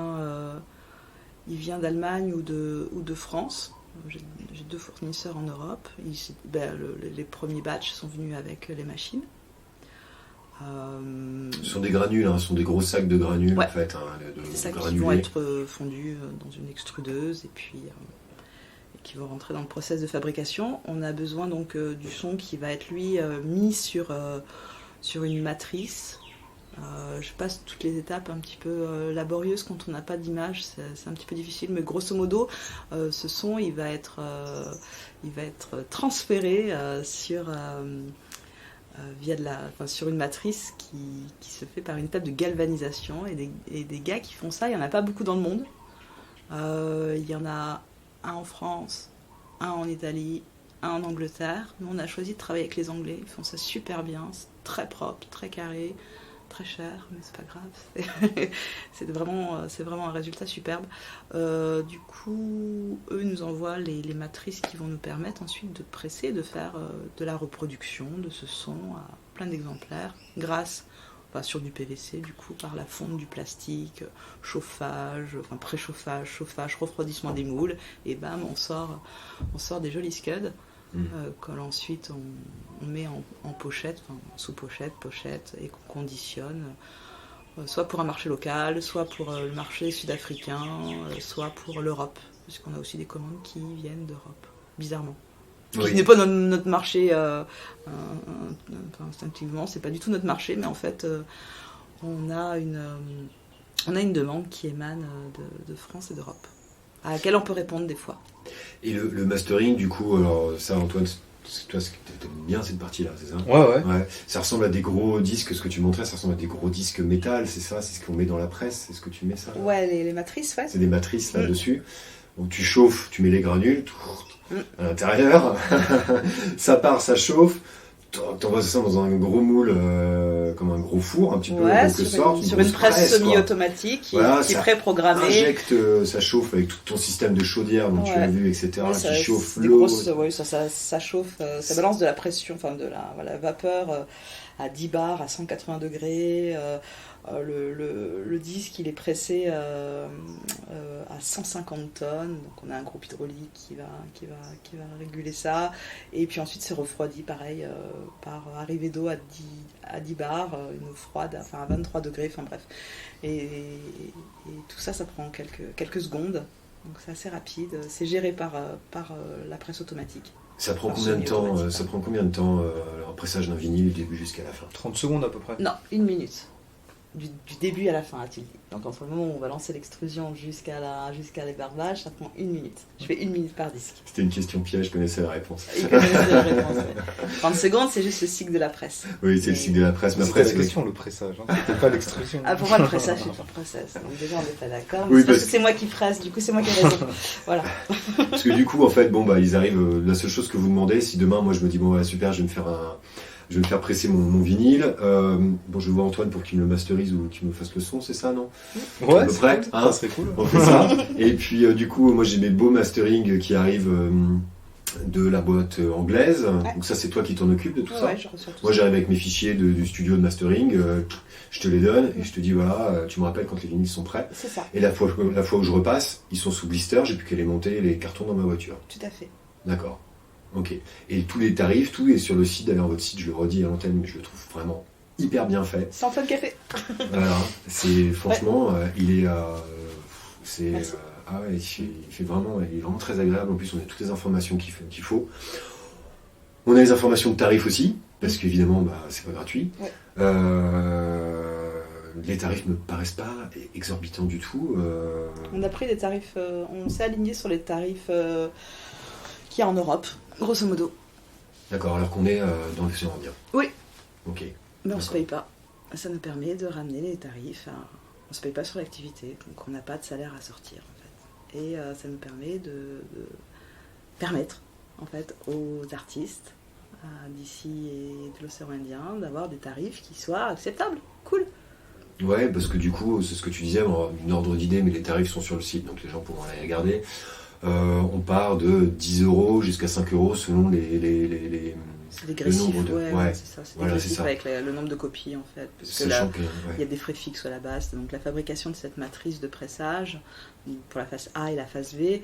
d'Allemagne ou de France. J'ai 2 fournisseurs en Europe. Les premiers batchs sont venus avec les machines. Ce sont des granules, ce sont des gros sacs de granules, ouais. En fait. Des sacs qui vont être fondus dans une extrudeuse et puis qui vont rentrer dans le process de fabrication. On a besoin donc du son qui va être lui mis sur une matrice. Je passe toutes les étapes un petit peu laborieuses quand on n'a pas d'image, c'est un petit peu difficile, mais grosso modo, ce son il va être transféré sur une matrice qui se fait par une étape de galvanisation, et des gars qui font ça, il n'y en a pas beaucoup dans le monde. Il y en a un en France, un en Italie, un en Angleterre. Nous on a choisi de travailler avec les Anglais, ils font ça super bien, c'est très propre, très carré, très cher, mais c'est pas grave, c'est vraiment un résultat superbe. Du coup, eux nous envoient les matrices qui vont nous permettre ensuite de presser, de faire de la reproduction de ce son à plein d'exemplaires, sur du PVC, du coup, par la fonte du plastique, chauffage, préchauffage, chauffage, refroidissement des moules, et bam, on sort des jolis scuds. qu'ensuite on met en pochette, sous pochette, et qu'on conditionne, soit pour un marché local, soit pour le marché sud-africain, soit pour l'Europe, parce qu'on a aussi des commandes qui viennent d'Europe, bizarrement. Oui. Qui n'est pas notre marché instinctivement, c'est pas du tout notre marché, mais en fait on a une demande qui émane de France et d'Europe, à laquelle on peut répondre des fois. Et le mastering, du coup, alors ça, Antoine, toi, t'aimes bien cette partie-là, c'est ça? Ouais. Ça ressemble à des gros disques, ce que tu montrais, ça ressemble à des gros disques métal, c'est ça? C'est ce qu'on met dans la presse, c'est ce que tu mets ça? Ouais, les matrices, ouais. C'est des matrices là-dessus. Donc tu chauffes, tu mets les granules à l'intérieur, ça part, ça chauffe, t'envoies ça dans un gros moule, comme un gros four, un petit peu en quelque sorte. Sur une presse semi-automatique qui est préprogrammée. Injecte, ça chauffe avec tout ton système de chaudière, donc tu as vu, etc. Ouais, qui chauffe l'eau. Ça chauffe, ça balance de la pression, de la vapeur à 10 bars, à 180 degrés. Le disque, il est pressé à 150 tonnes, donc on a un groupe hydraulique qui va réguler ça, et puis ensuite c'est refroidi pareil par arrivée d'eau à 10 bars, une eau froide, à 23 degrés, bref. Et tout ça prend quelques secondes, donc c'est assez rapide, c'est géré par la presse automatique. Ça prend combien de temps un pressage d'un vinyle du début jusqu'à la fin? 30 secondes à peu près. Non, 1 minute. Du début à la fin, a-t-il dit. Donc entre le moment où on va lancer l'extrusion jusqu'à l'ébarbage, ça prend 1 minute. Je fais 1 minute par disque. C'était une question piège, je connaissais la réponse. Il connaissait la réponse, ouais. 30 secondes, c'est juste le cycle de la presse. Oui, c'est le cycle de la presse. Mais après, après, c'est la question, le pressage. C'était pas l'extrusion. Pour moi, le pressage, c'est le process. Donc déjà, on n'est pas d'accord. Oui, parce que c'est moi qui presse, du coup, c'est moi qui ai raison. Voilà. Parce que du coup, en fait, ils arrivent. La seule chose que vous demandez, si demain, moi, je me dis, bon, super, je vais me faire presser mon vinyle. Je vois Antoine pour qu'il me le masterise ou qu'il me fasse le son, c'est ça, non? Ouais, à peu près, cool. hein, Ça serait cool. On fait ça. Et puis, du coup, moi, j'ai mes beaux mastering qui arrivent de la boîte anglaise. Ouais. Donc ça, c'est toi qui t'en occupes de tout ça? Ouais, je reçois tout Moi, ça. j'arrive avec mes fichiers du studio de mastering. Je te les donne et je te dis, voilà, tu me rappelles quand les vinyles sont prêts. C'est ça, Et la fois où je repasse, ils sont sous blister, j'ai plus qu'à les monter, les cartons dans ma voiture. tout à fait. D'accord. Ok. Et tous les tarifs, tout est sur le site. D'ailleurs, votre site, je le redis à l'antenne, mais je le trouve vraiment hyper bien fait. Sans faute café. Voilà. C'est franchement, il est, Merci. il est vraiment très agréable. En plus, on a toutes les informations qu'il faut. On a les informations de tarifs aussi, parce qu'évidemment, c'est pas gratuit. Ouais. Les tarifs me paraissent pas exorbitants du tout. On a pris des tarifs, on s'est aligné sur les tarifs qu'il y a en Europe, grosso modo. D'accord, alors qu'on est dans l'océan Indien. Oui. Ok. Mais on ne se D'accord. paye pas. Ça nous permet de ramener les tarifs. On ne se paye pas sur l'activité, donc on n'a pas de salaire à sortir en fait. Et ça nous permet de permettre en fait aux artistes d'ici et de l'océan Indien d'avoir des tarifs qui soient acceptables. Cool. Ouais, parce que du coup, c'est ce que tu disais, une ordre d'idée, mais les tarifs sont sur le site, donc les gens pourront aller regarder. On part de 10 € jusqu'à 5 € selon C'est dégressif, le nombre de... ouais, c'est ça. C'est Voilà, dégressif c'est ça. avec le nombre de copies en fait. Parce que Sachant là, que, il y a des frais fixes à la base. Donc la fabrication de cette matrice de pressage, pour la phase A et la phase V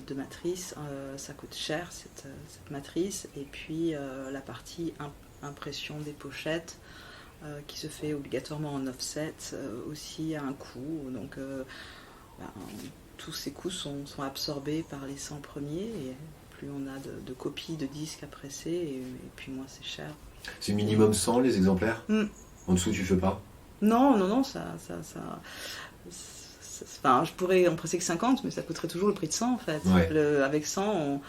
de matrice, ça coûte cher cette matrice. Et puis la partie impression des pochettes, qui se fait obligatoirement en offset, aussi a un coût. Donc tous ces coûts sont absorbés par les 100 premiers. Et plus on a de copies de disques à presser, et puis moins c'est cher. c'est minimum 100 les exemplaires. En dessous, tu fais pas? Non, enfin, je pourrais en presser que 50, mais ça coûterait toujours le prix de 100 en fait. Ouais. Avec 100,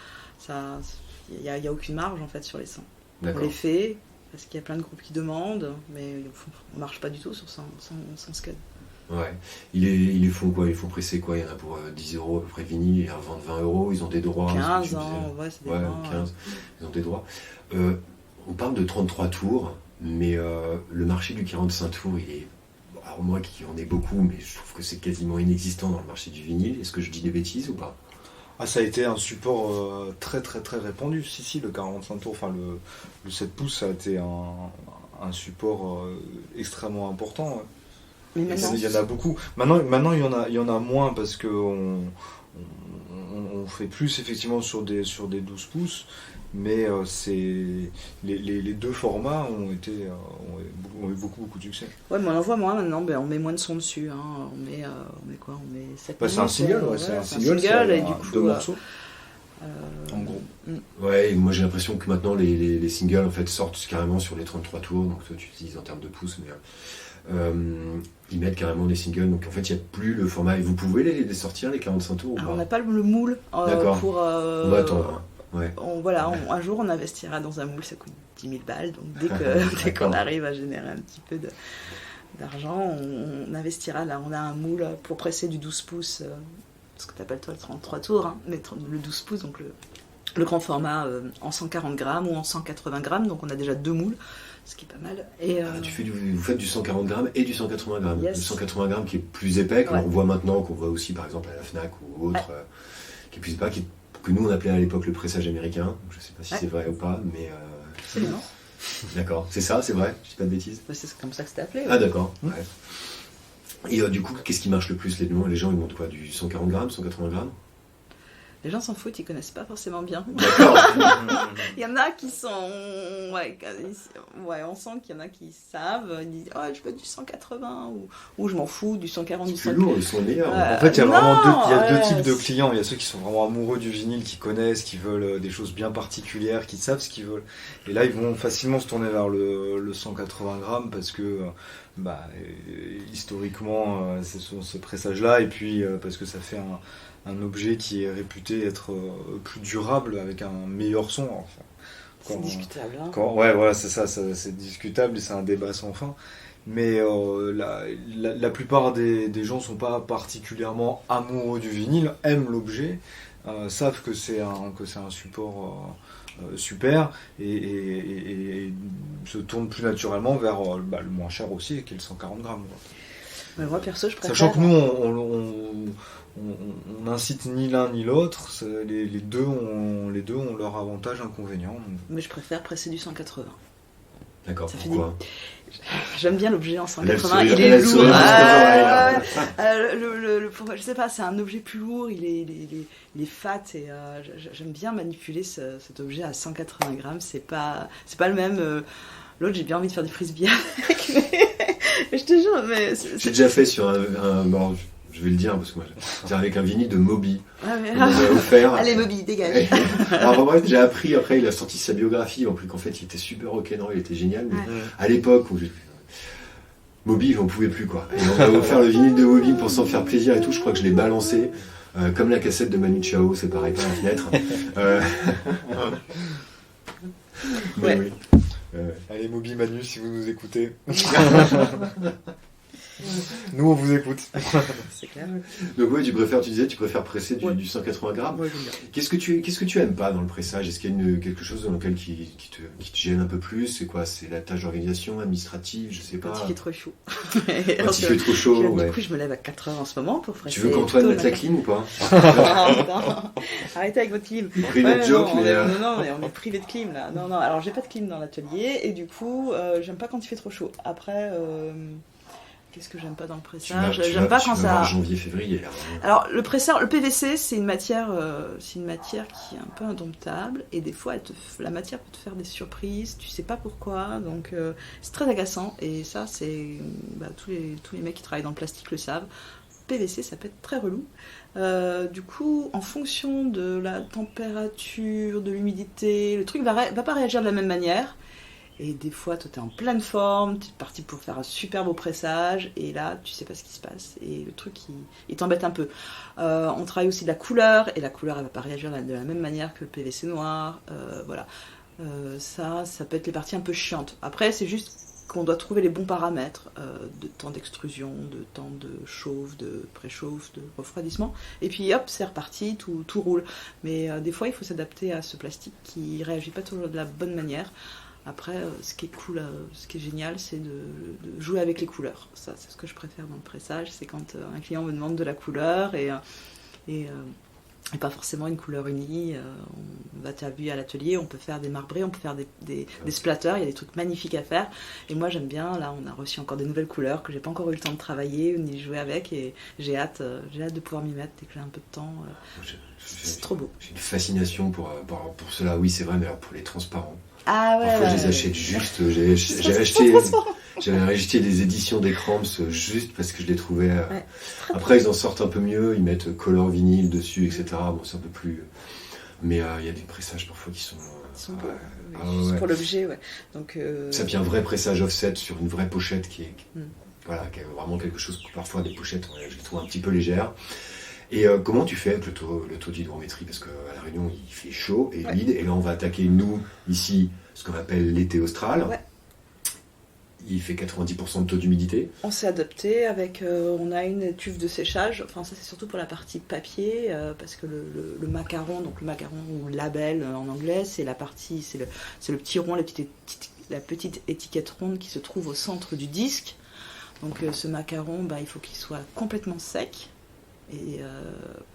il n'y a aucune marge en fait sur les 100. On D'accord. les fait parce qu'il y a plein de groupes qui demandent, mais on ne marche pas du tout sur 100 scud. Ouais. Ils font quoi? Ils font presser quoi? Il y en a pour 10 € à peu près vinyle, ils revendent 20 €, ils ont des droits. 15 ans, ouais, c'est des droits. 15, ils ont des droits. On parle de 33 tours, mais le marché du 45 tours, il est... Alors moi qui en ai beaucoup, mais je trouve que c'est quasiment inexistant dans le marché du vinyle. Est-ce que je dis des bêtises ou pas? Ah, ça a été un support très très très répandu. Si, le 45 tours, enfin le 7 pouces, ça a été un support extrêmement important. Ouais. Mais maintenant, Il y en a beaucoup. Maintenant, il y en a moins parce que on on fait plus effectivement sur des 12 pouces, mais les deux formats ont eu beaucoup de succès. Ouais, mais on en voit moins maintenant, on met moins de son dessus. Hein. On met quoi? On met 7 c'est un single, c'est un single, et du coup, 2 morceaux. En gros. Ouais, et moi j'ai l'impression que maintenant les singles en fait sortent carrément sur les 33 tours, donc toi tu utilises en termes de pouces, mais ils mettent carrément des singles, donc en fait il n'y a plus le format, et vous pouvez les sortir les 45 tours ou Alors, pas? on n'a pas le moule D'accord. pour. On va attendre. Ouais. Un jour on investira dans un moule, ça coûte 10 000 balles, donc dès qu'on D'accord. arrive à générer un petit peu d'argent, on investira là. On a un moule pour presser du 12 pouces, ce que tu appelles toi le 33 tours, hein, mais le 12 pouces, donc le grand format en 140 grammes ou en 180 grammes, donc on a déjà 2 moules, ce qui est pas mal. Et, Vous faites du 140 grammes et du 180 grammes. Yes. Le 180 grammes qui est plus épais, qu'on Ouais. voit maintenant, qu'on voit aussi par exemple à la FNAC ou autre, qui est plus épais, que nous on appelait à l'époque le pressage américain. Je sais pas si c'est vrai ou pas, mais... Absolument. D'accord, c'est ça, c'est vrai, je dis pas de bêtises. C'est comme ça que c'était appelé. Ah d'accord, ouais. Et du coup, qu'est-ce qui marche le plus? Les gens ils montent quoi? Du 140 grammes, 180 grammes? Les gens s'en foutent, ils connaissent pas forcément bien. D'accord. Il y en a qui sont... Ouais, on sent qu'il y en a qui savent. Ils disent, je veux du 180 ou je m'en fous, du 140, du C'est plus 140. lourd, ils sont meilleurs. En fait, il y a vraiment deux types de c'est- clients. Il y a ceux qui sont vraiment amoureux du vinyle, qui connaissent, qui veulent des choses bien particulières, qui savent ce qu'ils veulent. Et là, ils vont facilement se tourner vers le 180 grammes parce que, historiquement, c'est ce pressage-là. Et puis, parce que ça fait un objet qui est réputé être plus durable avec un meilleur son. Enfin, C'est discutable. Hein. ouais, voilà, c'est ça, c'est discutable et c'est un débat sans fin. Mais la plupart des gens sont pas particulièrement amoureux du vinyle, aiment l'objet, savent que c'est un support super et se tournent plus naturellement vers le moins cher aussi, qui est le 140 grammes. Quoi. Mais moi, perso, je préfère... Sachant que nous, on n'incite ni l'un ni l'autre, les deux ont leur avantage inconvénient. Mais je préfère presser du 180. D'accord, Ça pourquoi? J'aime bien l'objet en Elle a le 180, sourire- il elle a est le lourd. sourire Je sais pas, c'est un objet plus lourd, il est fat et j'aime bien manipuler cet objet à 180 grammes. C'est pas le même. L'autre, j'ai bien envie de faire du frisbee avec, mais je te jure, mais J'ai déjà fait sur bon, je vais le dire parce que moi, c'est avec un vinyle de Moby. Ah, mais... On m'avait offert. Allez, Moby, dégage. Alors bref, j'ai appris après, il a sorti sa biographie, en plus qu'en fait il était super rock'n'roll, il était génial, mais à l'époque où Moby, j'en pouvais plus quoi. Et on m'a offert le vinyle de Moby pour s'en faire plaisir et tout, je crois que je l'ai balancé. Comme la cassette de Manu Chao, c'est pareil par la fenêtre. Mais Ouais. oui. Allez, Moby Manu, si vous nous écoutez. Nous, on vous écoute. C'est clair. Donc ouais, tu disais, tu préfères presser du 180 grammes. Moi, j'aime bien. Qu'est-ce que tu aimes pas dans le pressage? Est-ce qu'il y a quelque chose dans lequel qui te gêne un peu plus? C'est quoi? C'est la tâche d'organisation, administrative, je sais pas. Quand il fait trop chaud. Quand il fait trop chaud, ouais. Du coup, je me lève à 4h en ce moment pour presser. Tu veux qu'Antoine mette la clim ou pas? Ah, putain. Arrêtez avec votre clim. Private Ouais, joke, non, mais... mais on est privé de clim là. Non, alors j'ai pas de clim dans l'atelier et du coup, j'aime pas quand il fait trop chaud. Après, qu'est-ce que j'aime pas dans le pressage? J'aime pas quand ça. Janvier, février. Là. Alors le presseur, le PVC, c'est une matière qui est un peu indomptable et des fois, la matière peut te faire des surprises. Tu sais pas pourquoi, donc c'est très agaçant. Et ça, c'est tous les mecs qui travaillent dans le plastique le savent. PVC, ça peut être très relou. Du coup, en fonction de la température, de l'humidité, le truc va pas réagir de la même manière. Et des fois, toi, t'es en pleine forme, t'es parti pour faire un super beau pressage, et là, tu sais pas ce qui se passe. Et le truc, il t'embête un peu. On travaille aussi de la couleur, et la couleur, elle va pas réagir de la même manière que le PVC noir. Voilà. Ça peut être les parties un peu chiantes. Après, c'est juste qu'on doit trouver les bons paramètres de temps d'extrusion, de temps de chauffe, de préchauffe, de refroidissement. Et puis hop, c'est reparti, tout roule. Mais des fois, il faut s'adapter à ce plastique qui réagit pas toujours de la bonne manière. Après, ce qui est cool, ce qui est génial, c'est de jouer avec les couleurs. Ça, c'est ce que je préfère dans le pressage. C'est quand un client me demande de la couleur et et pas forcément une couleur unie. Tu as vu à l'atelier, on peut faire des marbrés, on peut faire des splatters, il y a des trucs magnifiques à faire. Et moi j'aime bien, là on a reçu encore des nouvelles couleurs que j'ai pas encore eu le temps de travailler ni de jouer avec, et j'ai hâte de pouvoir m'y mettre dès que j'ai un peu de temps. C'est trop beau. J'ai une fascination pour cela, oui c'est vrai, mais alors pour les transparents. Ah ouais. Parfois je les achète juste, j'avais acheté des éditions des Cramps juste parce que je les trouvais. Après ils en sortent un peu mieux, ils mettent color vinyle dessus, etc. Bon c'est un peu plus. Mais il y a des pressages parfois qui sont. Juste pour l'objet, ouais. Donc, ça vient un vrai pressage offset sur une vraie pochette qui est vraiment quelque chose. Parfois des pochettes, je les trouve un petit peu légères. Et comment tu fais avec le taux d'hydrométrie? Parce qu'à La Réunion, il fait chaud et humide. Et là, on va attaquer, nous, ici, ce qu'on appelle l'été austral. Ouais. Il fait 90% de taux d'humidité. On s'est adapté avec... on a une étuve de séchage. Enfin, ça, c'est surtout pour la partie papier. Parce que le macaron, donc le macaron ou label en anglais, c'est la partie... C'est le petit rond, la petite étiquette ronde qui se trouve au centre du disque. Donc ce macaron, il faut qu'il soit complètement sec. Et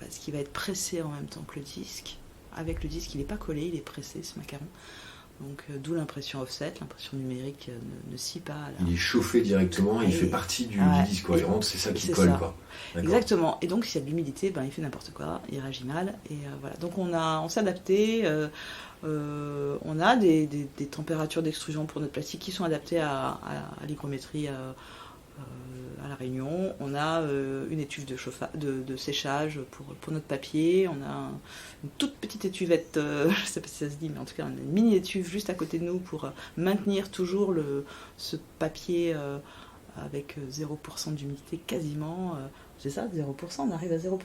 parce qu'il va être pressé en même temps que le disque. Avec le disque, il n'est pas collé, il est pressé, ce macaron. Donc d'où l'impression offset, l'impression numérique ne scie pas. Il est chauffé directement, il fait partie du disque, quoi. C'est ça qui colle, quoi. Exactement. Et donc s'il y a de l'humidité, il fait n'importe quoi, il réagit mal. Et voilà. Donc on s'est adapté. On a des températures d'extrusion pour notre plastique qui sont adaptées à l'hygrométrie. À La Réunion, on a une étuve de séchage pour notre papier, on a une toute petite étuvette, je ne sais pas si ça se dit, mais en tout cas on a une mini étuve juste à côté de nous pour maintenir toujours ce papier avec 0% d'humidité quasiment. C'est ça, 0%, on arrive à 0%.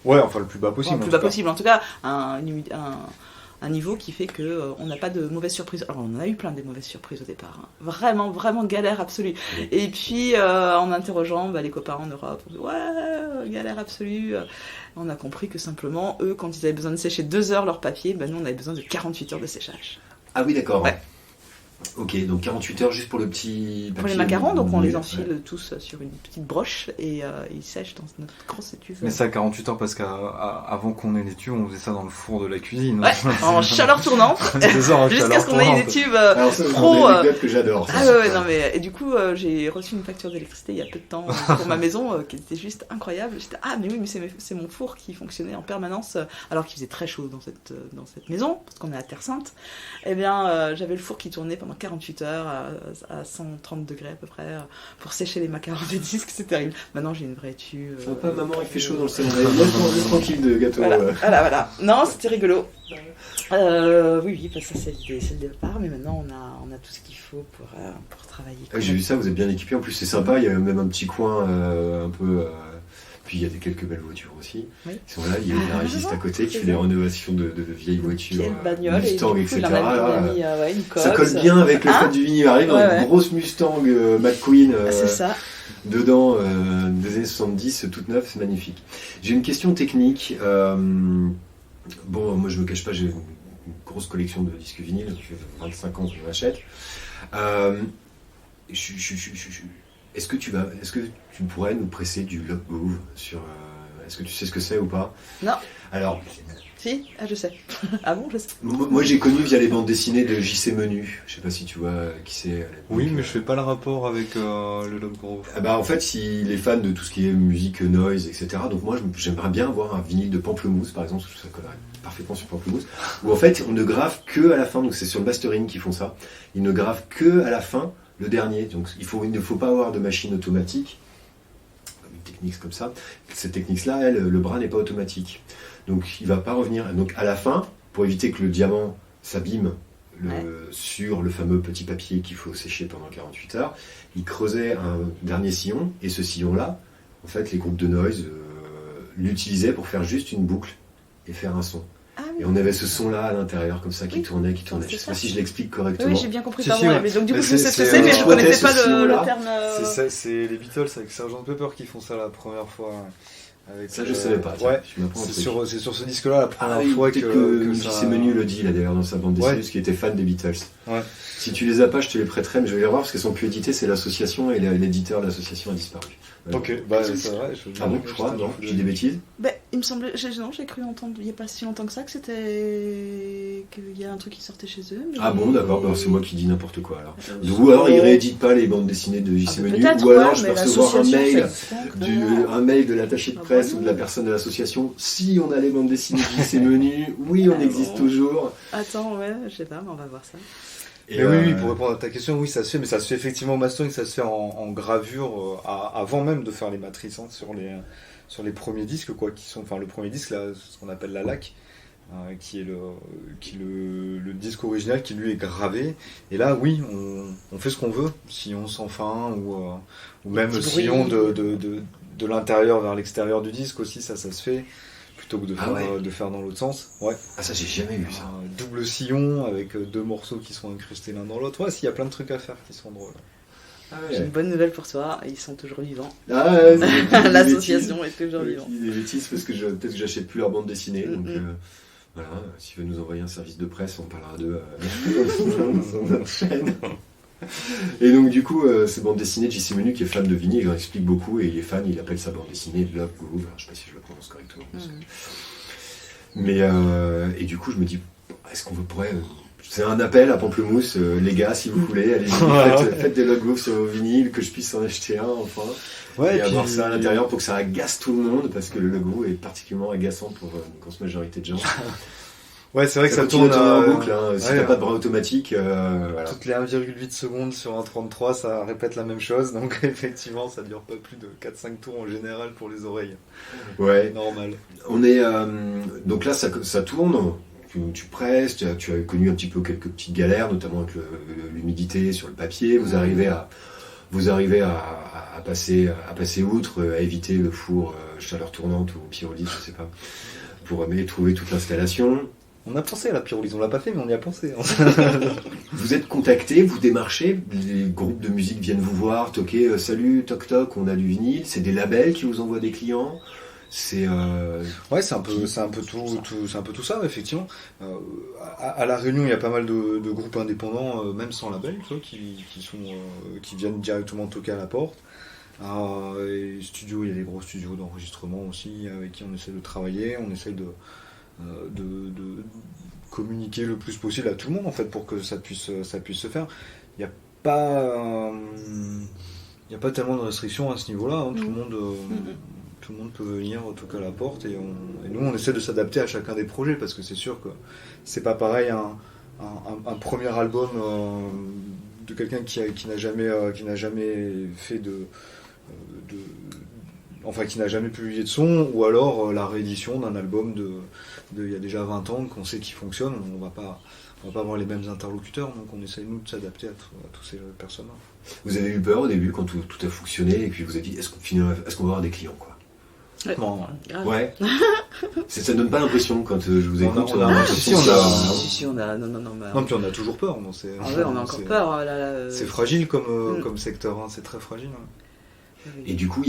Ouais, enfin le plus bas possible. Le plus bas possible, en tout cas un niveau qui fait qu'on n'a pas de mauvaises surprises. Alors on en a eu plein de mauvaises surprises au départ, hein. Vraiment, vraiment galère absolue. Et puis en interrogeant les copains en Europe, on dit galère absolue. On a compris que simplement, eux, quand ils avaient besoin de sécher 2 heures leur papier, nous on avait besoin de 48 heures de séchage. Ah oui, d'accord. Ouais. Ok, donc 48 heures juste pour le petit papier. Pour les macarons, donc on les enfile tous sur une petite broche et ils sèchent dans notre grosse étuve. Mais ça, 48 heures, parce qu'avant qu'on ait une étuve, on faisait ça dans le four de la cuisine. Ouais, en chaleur tournante. Jusqu'à ce qu'on ait une étuve pro. C'est des que j'adore. Non mais et du coup, j'ai reçu une facture d'électricité il y a peu de temps pour ma maison qui était juste incroyable. J'étais mais oui, mais c'est mon four qui fonctionnait en permanence alors qu'il faisait très chaud dans cette maison parce qu'on est à Terre Sainte. Eh bien, j'avais le four qui tournait pendant 48 heures à 130 degrés à peu près pour sécher les macarons des disques, c'est terrible. Maintenant j'ai une vraie étuve. Sympa, maman, il fait chaud dans le salon. Laisse tranquille de gâteau. Voilà. Non, c'était rigolo. Oui, parce que ça c'est le départ, mais maintenant on a tout ce qu'il faut pour travailler. J'ai vu ça, vous êtes bien équipés. En plus c'est sympa, il y a même un petit coin un peu. Puis il y a quelques belles voitures aussi. Oui. Ils sont là, il y a une garagiste à côté qui fait des rénovations de vieilles voitures, Mustang, etc. Ça colle bien avec le fait du vinyle. Arrive dans une grosse Mustang McQueen c'est ça. Dedans, des années 70, toute neuve, c'est magnifique. J'ai une question technique. Moi je me cache pas, j'ai une grosse collection de disques vinyles, ça fait 25 ans que je m'achète. Est-ce que tu pourrais nous presser du Lock Groove sur... Est-ce que tu sais ce que c'est ou pas? Non. Alors... Si, je sais. Ah bon, je sais. Moi j'ai connu via les bandes dessinées de JC Menu. Je sais pas si tu vois qui c'est. Oui, mais je fais pas le rapport avec le Lock Groove. En fait, il est fan de tout ce qui est musique noise, etc. Donc moi j'aimerais bien avoir un vinyle de Pamplemousse par exemple, parce que ça collerait parfaitement sur Pamplemousse. Où en fait on ne grave que à la fin, donc c'est sur le mastering qu'ils font ça. Ils ne gravent que à la fin le dernier. Donc il ne faut pas avoir de machine automatique. Une technique comme ça. Cette technique-là, le bras n'est pas automatique. Donc il va pas revenir. Donc à la fin, pour éviter que le diamant s'abîme sur le fameux petit papier qu'il faut sécher pendant 48 heures, il creusait un dernier sillon, et ce sillon-là, en fait, les groupes de noise l'utilisaient pour faire juste une boucle et faire un son. Ah, oui. Et on avait ce son-là à l'intérieur, comme ça, qui tournait. Je ne sais pas si je l'explique correctement. Oui, j'ai bien compris. Mais donc du coup, je sais ce que c'est, mais je ne connaissais pas le terme. C'est les Beatles avec Sgt Pepper qui font ça la première fois. Avec, Ça, je savais pas. Tiens, Ouais, tu m'apprends un c'est truc. sur ce disque-là la première oui, fois peut-être que JC ça... Menu le dit là d'ailleurs dans sa bande dessinée, Ouais. parce qu'il était fan des Beatles. Ouais. Si tu les as pas, je te les prêterai, mais je vais les revoir parce qu'elles sont plus éditées, c'est l'association et l'éditeur de l'association a disparu. Voilà. Ok, bah c'est vrai. Ah bon, je crois, non, j'ai des bêtises. Ben, il me semblait, non, j'ai cru entendre il n'y a pas si longtemps que ça qu'il y a un truc qui sortait chez eux. Mais... Ah bon, d'accord, bah, c'est moi qui dis n'importe quoi alors. Euh, Ou alors ils rééditent pas les bandes dessinées de JC Menu, peut-être, ou alors ouais, je peux mais recevoir un mail, l'association, un mail de l'attaché de Ah presse bon ou de la personne de l'association. Si on a les bandes dessinées de JC Menu, oui, on Ah existe bon. toujours. Attends, ouais, je sais pas, mais on va voir ça. Et, Mais oui, pour répondre à ta question, oui, ça se fait, mais ça se fait effectivement au mastering, ça se fait en gravure avant même de faire les matrices sur les premiers disques, quoi, qui sont, enfin, le premier disque, là, ce qu'on appelle la laque, qui est le disque original qui lui est gravé. Et là, oui, on fait ce qu'on veut, sillon sans fin ou même petit sillon bruit. de l'intérieur vers l'extérieur du disque aussi, ça se fait. Plutôt que Ah ouais. de faire dans l'autre sens. Ouais. Ah ça j'ai jamais vu ça. Double sillon avec 2 morceaux qui sont incrustés l'un dans l'autre. Ouais, s'il y a plein de trucs à faire qui sont drôles. Ah J'ai une bonne nouvelle pour toi, ils sont toujours vivants. Ah ouais, c'est L'association est toujours des vivante. bêtises, des bêtises parce que peut-être que j'achète plus leur bande dessinée. Donc Mm-mm. voilà, s'ils veulent nous envoyer un service de presse, on parlera d'eux sur notre chaîne. Et donc du coup, ces bandes dessinées de JC Menu qui est fan de vinyle, il en explique beaucoup et il est fan, il appelle sa bande dessinée Love Groove. Alors, je sais pas si je le prononce correctement. Mais et du coup, je me dis, est-ce qu'on pourrait c'est un appel à Pamplemousse, les gars, si vous voulez, allez-y, faites des Love Groove sur vos vinyles, que je puisse en acheter un enfin. Ouais, Et avoir ça à l'intérieur pour que ça agace tout le monde, parce que le Love Groove est particulièrement agaçant pour une grosse majorité de gens. Ouais, c'est vrai que ça continue tourne à tourner en boucle, hein. Si ouais, t'as pas de bras automatique, voilà. toutes les 1,8 secondes sur un 33, ça répète la même chose. Donc effectivement, ça dure pas plus de 4-5 tours en général pour les oreilles. Ouais. Normal. On est donc là ça tourne. Tu presses, tu as connu un petit peu quelques petites galères, notamment avec l'humidité sur le papier. Vous arrivez à passer outre, à éviter le four chaleur tournante ou pyrolyse, je sais pas, pour trouver toute l'installation. On a pensé à la pyrolyse, on l'a pas fait, mais on y a pensé. Vous êtes contacté, vous démarchez, les groupes de musique viennent vous voir, toquer, salut, toc toc, on a du vinyle. C'est des labels qui vous envoient des clients. C'est ouais, c'est un peu tout ça, effectivement. À La Réunion, il y a pas mal de groupes indépendants, même sans label, tu vois, qui viennent directement toquer à la porte. Et studios, il y a des gros studios d'enregistrement aussi, avec qui on essaie de travailler, on essaie de communiquer le plus possible à tout le monde, en fait, pour que ça puisse se faire. Il n'y a pas tellement de restrictions à ce niveau-là, hein. Tout le monde peut venir toquer à la porte et nous on essaie de s'adapter à chacun des projets parce que c'est sûr que c'est pas pareil un premier album de quelqu'un qui n'a jamais fait enfin qui n'a jamais publié de son ou alors la réédition d'un album il y a déjà 20 ans qu'on sait qu'il fonctionne. On va pas avoir les mêmes interlocuteurs, donc on essaie nous de s'adapter à toutes ces personnes-là. Vous avez eu peur au début quand tout a fonctionné et puis vous avez dit est-ce qu'on va avoir des clients quoi? Bon, ouais. Ça donne pas l'impression quand je vous écoute. On a Si, on a. Non, Non, puis on a toujours peur. Non, on a encore peur. C'est fragile comme secteur, hein, c'est très fragile. Hein. Et du coup,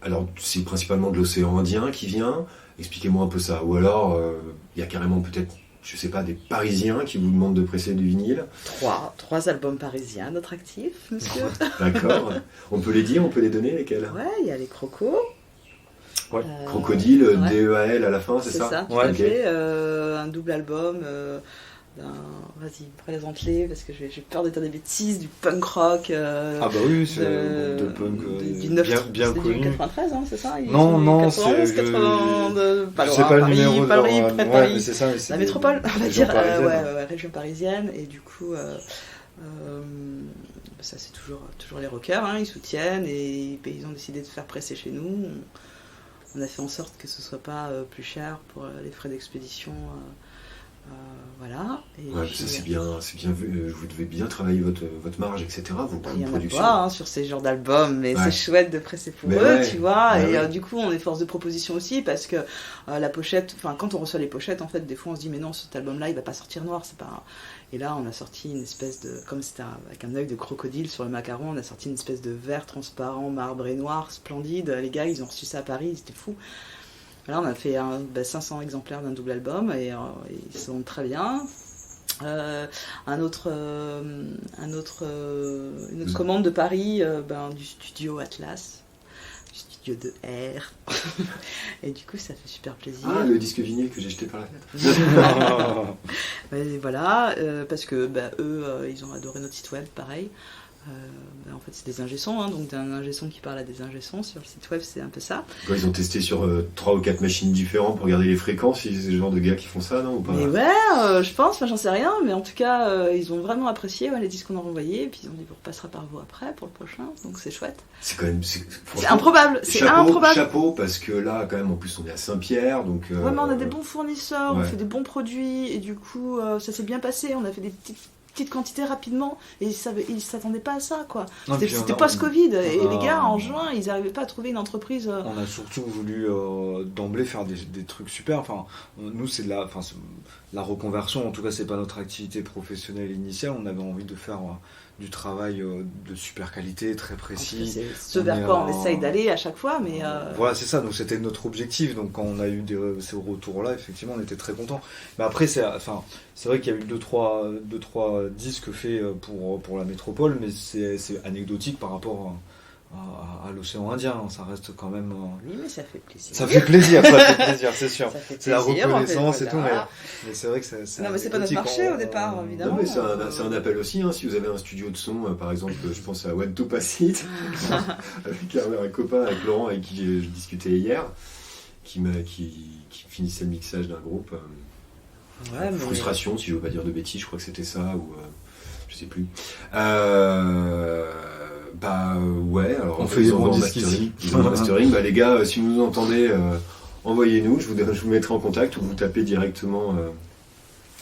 alors c'est principalement de l'océan Indien qui vient. Expliquez-moi un peu ça. Ou alors, il y a carrément peut-être, je sais pas, des Parisiens qui vous demandent de presser du vinyle. Trois albums parisiens notre actif, monsieur. D'accord. On peut les dire, on peut les donner, lesquels? Ouais, il y a les Crocos. Ouais. Crocodile, ouais. DEAL à la fin, c'est ça? Tout ouais. à fait. Un double album. Vas-y, présente-les parce que j'ai peur de dire des bêtises, du punk rock. Ah bah oui, c'est de punk bien connu. Du 93, hein, c'est ça? Non, 91, c'est 82, pas loin, c'est pas Paris, le numéro Paris, de près de ouais, Paris. mais c'est ça, mais c'est la métropole, on va région dire, parisienne. région parisienne, et du coup, ça c'est toujours les rockers, hein, ils soutiennent, et ils ont décidé de faire presser chez nous. On a fait en sorte que ce soit pas plus cher pour les frais d'expédition Voilà. Et Ouais, puis, ça c'est bien vu. Vous devez bien travailler votre marge, etc. Vos coûts il y de en a production. pas sur ces genres d'albums, mais Ouais. c'est chouette de presser pour Mais eux, ouais. tu vois. Bah Et oui. du coup, on est force de proposition aussi parce que la pochette, enfin, quand on reçoit les pochettes, en fait, des fois, on se dit, mais non, cet album-là, il va pas sortir noir, c'est pas. Et là, on a sorti une espèce de, comme c'était avec un œil de crocodile sur le macaron, on a sorti une espèce de vert transparent, marbré noir, splendide. Les gars, ils ont reçu ça à Paris, c'était fou. Là, on a fait 500 exemplaires d'un double album et ils sont très bien. Une autre commande de Paris, du studio Atlas, du studio de R. Et du coup, ça fait super plaisir. Ah, le disque vinyle que j'ai jeté par la fenêtre. Et voilà, parce que eux, ils ont adoré notre site web, pareil. En fait, c'est des ingé-sons, hein, donc d'un ingé-son qui parle à des ingé-sons sur le site web, c'est un peu ça. Quoi, ils ont testé sur 3 ou 4 machines différentes pour regarder les fréquences. C'est ce genre de gars qui font ça, non, ou pas? Mais ouais, je pense, j'en sais rien, mais en tout cas, ils ont vraiment apprécié les disques qu'on a renvoyés, et puis ils ont dit on repassera par vous après pour le prochain, donc c'est chouette. C'est quand même. C'est franchement, improbable, c'est improbable. Chapeau, parce que là, quand même, en plus, on est à Saint-Pierre, donc. Ouais, mais on a des bons fournisseurs, on ouais. fait des bons produits, et du coup, ça s'est bien passé, on a fait des petites quantités rapidement, et ils s'attendaient pas à ça, quoi. C'était post-Covid, et les gars, en juin, ils n'arrivaient pas à trouver une entreprise. On a surtout voulu d'emblée faire des trucs super. Enfin, nous, c'est la reconversion. En tout cas, c'est pas notre activité professionnelle initiale. On avait envie de faire du travail de super qualité, très précis. C'est ce vers quoi on essaye d'aller à chaque fois, mais... Voilà, c'est ça. Donc, c'était notre objectif. Donc, quand on a eu ces retours-là, effectivement, on était très contents. Mais après, c'est vrai qu'il y a eu deux, trois disques faits pour la métropole, mais c'est anecdotique par rapport à l'océan Indien. Ça reste quand même... Oui, mais ça fait plaisir. Ça fait plaisir, c'est sûr. C'est la reconnaissance et tout, mais c'est vrai que c'est non, mais c'est pas notre marché au départ, évidemment. Non, mais c'est un appel aussi, hein. Si vous avez un studio de son, par exemple, je pense à One to Pass It, avec un copain, avec Laurent, avec qui je discutais hier, qui finissait le mixage d'un groupe. Ouais, Frustration, si je veux pas dire de bêtises, je crois que c'était ça, ou je sais plus. Ouais, alors on fait des bons disques ici. Mastering, les gars, si vous nous entendez, envoyez-nous, je vous mettrai en contact, ou vous tapez directement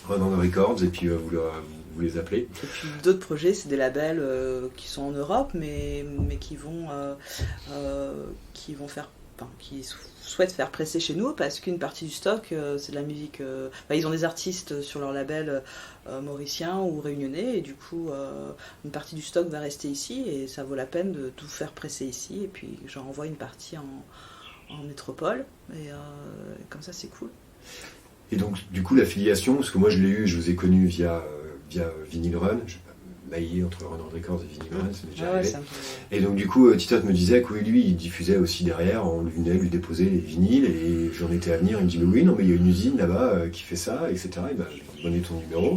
dans nos records, et puis vous les appelez. Et puis d'autres projets, c'est des labels qui sont en Europe, mais qui souhaitent faire presser chez nous, parce qu'une partie du stock, c'est de la musique... ils ont des artistes sur leur label mauricien ou réunionnais, et du coup, une partie du stock va rester ici, et ça vaut la peine de tout faire presser ici, et puis j'en renvoie une partie en métropole, et comme ça, c'est cool. Et donc, du coup, l'affiliation, parce que moi je l'ai eu, je vous ai connu via Vinyl Run, je maillé entre Run Records et Vinyl Run, ça m'est déjà arrivé. Et donc, du coup, Titote me disait que oui, lui, il diffusait aussi derrière, on venait lui déposer les vinyles, et j'en étais à venir, il me dit, mais oui, non, mais il y a une usine là-bas qui fait ça, etc. Et je lui donnais ton numéro.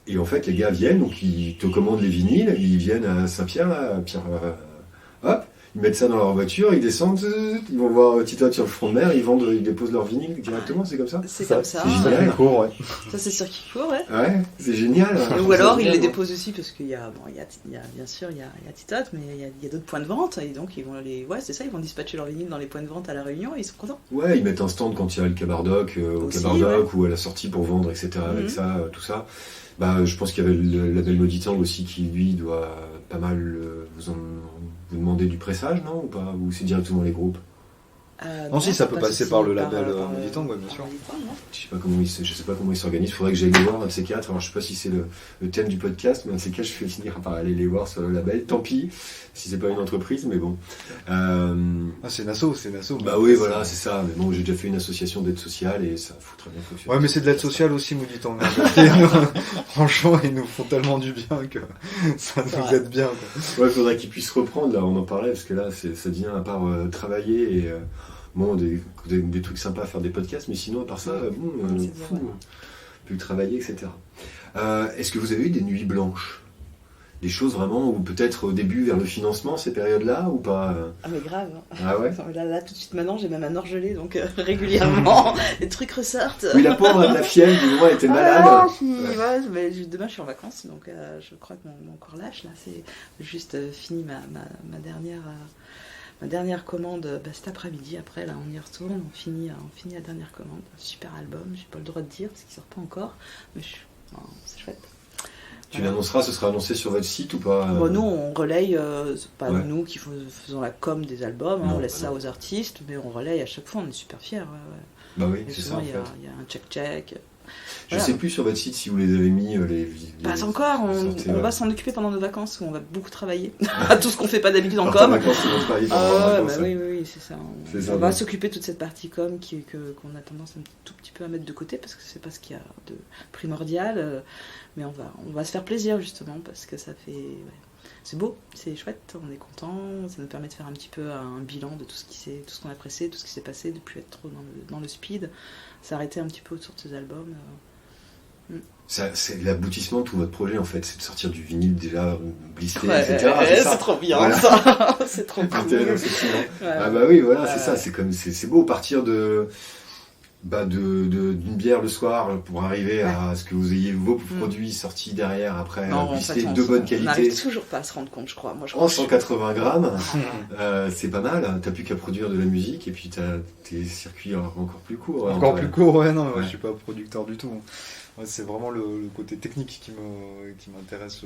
Et en fait, les gars viennent, donc ils te commandent les vinyles, ils viennent à Saint-Pierre, là, hop, ils mettent ça dans leur voiture, ils descendent, ils vont voir Titote sur le front de mer, ils déposent leur vinyle directement, c'est comme ça? C'est comme ça. C'est génial. Court, ouais. Ça, c'est circuit court, ouais. Ouais, c'est génial. Ou alors, ils les déposent aussi, parce qu'il y a, bien sûr, il y a Titote, mais il y a d'autres points de vente, et donc ils vont ils vont dispatcher leur vinyle dans les points de vente à La Réunion, et ils sont contents. Ouais, ils mettent un stand quand il y a le Cabardoc, au Aussi, Cabardoc, ou à la sortie pour vendre, etc. Avec ça, tout ça. Je pense qu'il y avait le label Mauditang aussi qui, lui, doit pas mal vous demander du pressage, non? Ou pas? Ou c'est directement les groupes? Non, si, ça peut passer par le label Mauditang, bien sûr. Je sais pas comment ils s'organisent. Il faudrait que j'aille les voir, un de ces quatre. Alors, je sais pas si c'est le thème du podcast, mais un de ces quatre, je vais finir par aller les voir sur le label. Tant pis, si c'est pas une entreprise, mais bon. C'est une asso. Oui, voilà, c'est ça. Mais bon, j'ai déjà fait une association d'aide sociale et ça faut très bien fonctionner. Ouais, mais c'est de l'aide sociale aussi, Mauditang. Franchement, ils nous font tellement du bien que ça nous aide bien, quoi. Ouais, il faudrait qu'ils puissent reprendre, là, on en parlait, parce que là, ça devient, à part travailler et des trucs sympas à faire des podcasts, mais sinon, à part ça, plus travailler, etc. Est-ce que vous avez eu des nuits blanches? Des choses vraiment, ou peut-être au début vers le financement, ces périodes-là, ou pas? Ah, mais grave. Ah ouais? Là, tout de suite, maintenant, j'ai même un orgelé, donc régulièrement, les trucs ressortent. Oui, la pauvre, la fièvre, du moins, elle était malade. Mais demain, je suis en vacances, donc je crois que mon corps lâche, là. C'est juste fini ma ma dernière commande cet après-midi. Après, là, on y retourne, on finit la dernière commande. Super album, j'ai pas le droit de dire parce qu'il sort pas encore, mais c'est chouette. Tu l'annonceras, ce sera annoncé sur votre site ou pas Bon, nous, on relaye, c'est pas Ouais. nous qui faisons la com des albums, Non, on laisse bah ça non. aux artistes, mais on relaye à chaque fois, on est super fiers. Ouais. Bah oui, Et c'est ça souvent, en il y, fait. a un check-check. Je Voilà. sais plus sur votre site si vous les avez mis les Pas encore, on sorties, va ouais. s'en occuper pendant nos vacances où on va beaucoup travailler. Tout ce qu'on fait pas d'habitude en Alors, com. t'as vacances, ils vont travailler pendant Ah les ouais, vacances, bah ouais. oui, c'est ça. C'est ça, On va ouais. s'occuper de toute cette partie com qu'on a tendance un tout petit peu à mettre de côté parce que c'est pas ce qu'il y a de primordial. Mais on va se faire plaisir justement parce que ça fait. Ouais, c'est beau, c'est chouette, on est content. Ça nous permet de faire un petit peu un bilan de tout ce qu'on a pressé, tout ce qui s'est passé, de plus être trop dans le speed, s'arrêter un petit peu autour de ces albums. C'est l'aboutissement de tout votre projet en fait, c'est de sortir du vinyle déjà blistré, Ouais, etc. C'est ça. c'est trop bien Voilà. ça, c'est trop Ah, cool. effectivement. Ouais. Ah bah oui, voilà, c'est Ouais. ça, c'est beau partir d'une bière le soir pour arriver à ce que vous ayez vos produits sortis derrière après Non, en blistrés fait, de bonne on qualité n'arrive toujours pas à se rendre compte, je crois. Moi, je en crois que 180 grammes. C'est pas mal, t'as plus qu'à produire de la musique et puis t'as tes circuits encore plus courts. hein, Encore ouais. plus court, ouais, non, Ouais. je suis pas producteur du tout. Ouais, c'est vraiment le côté technique qui m'intéresse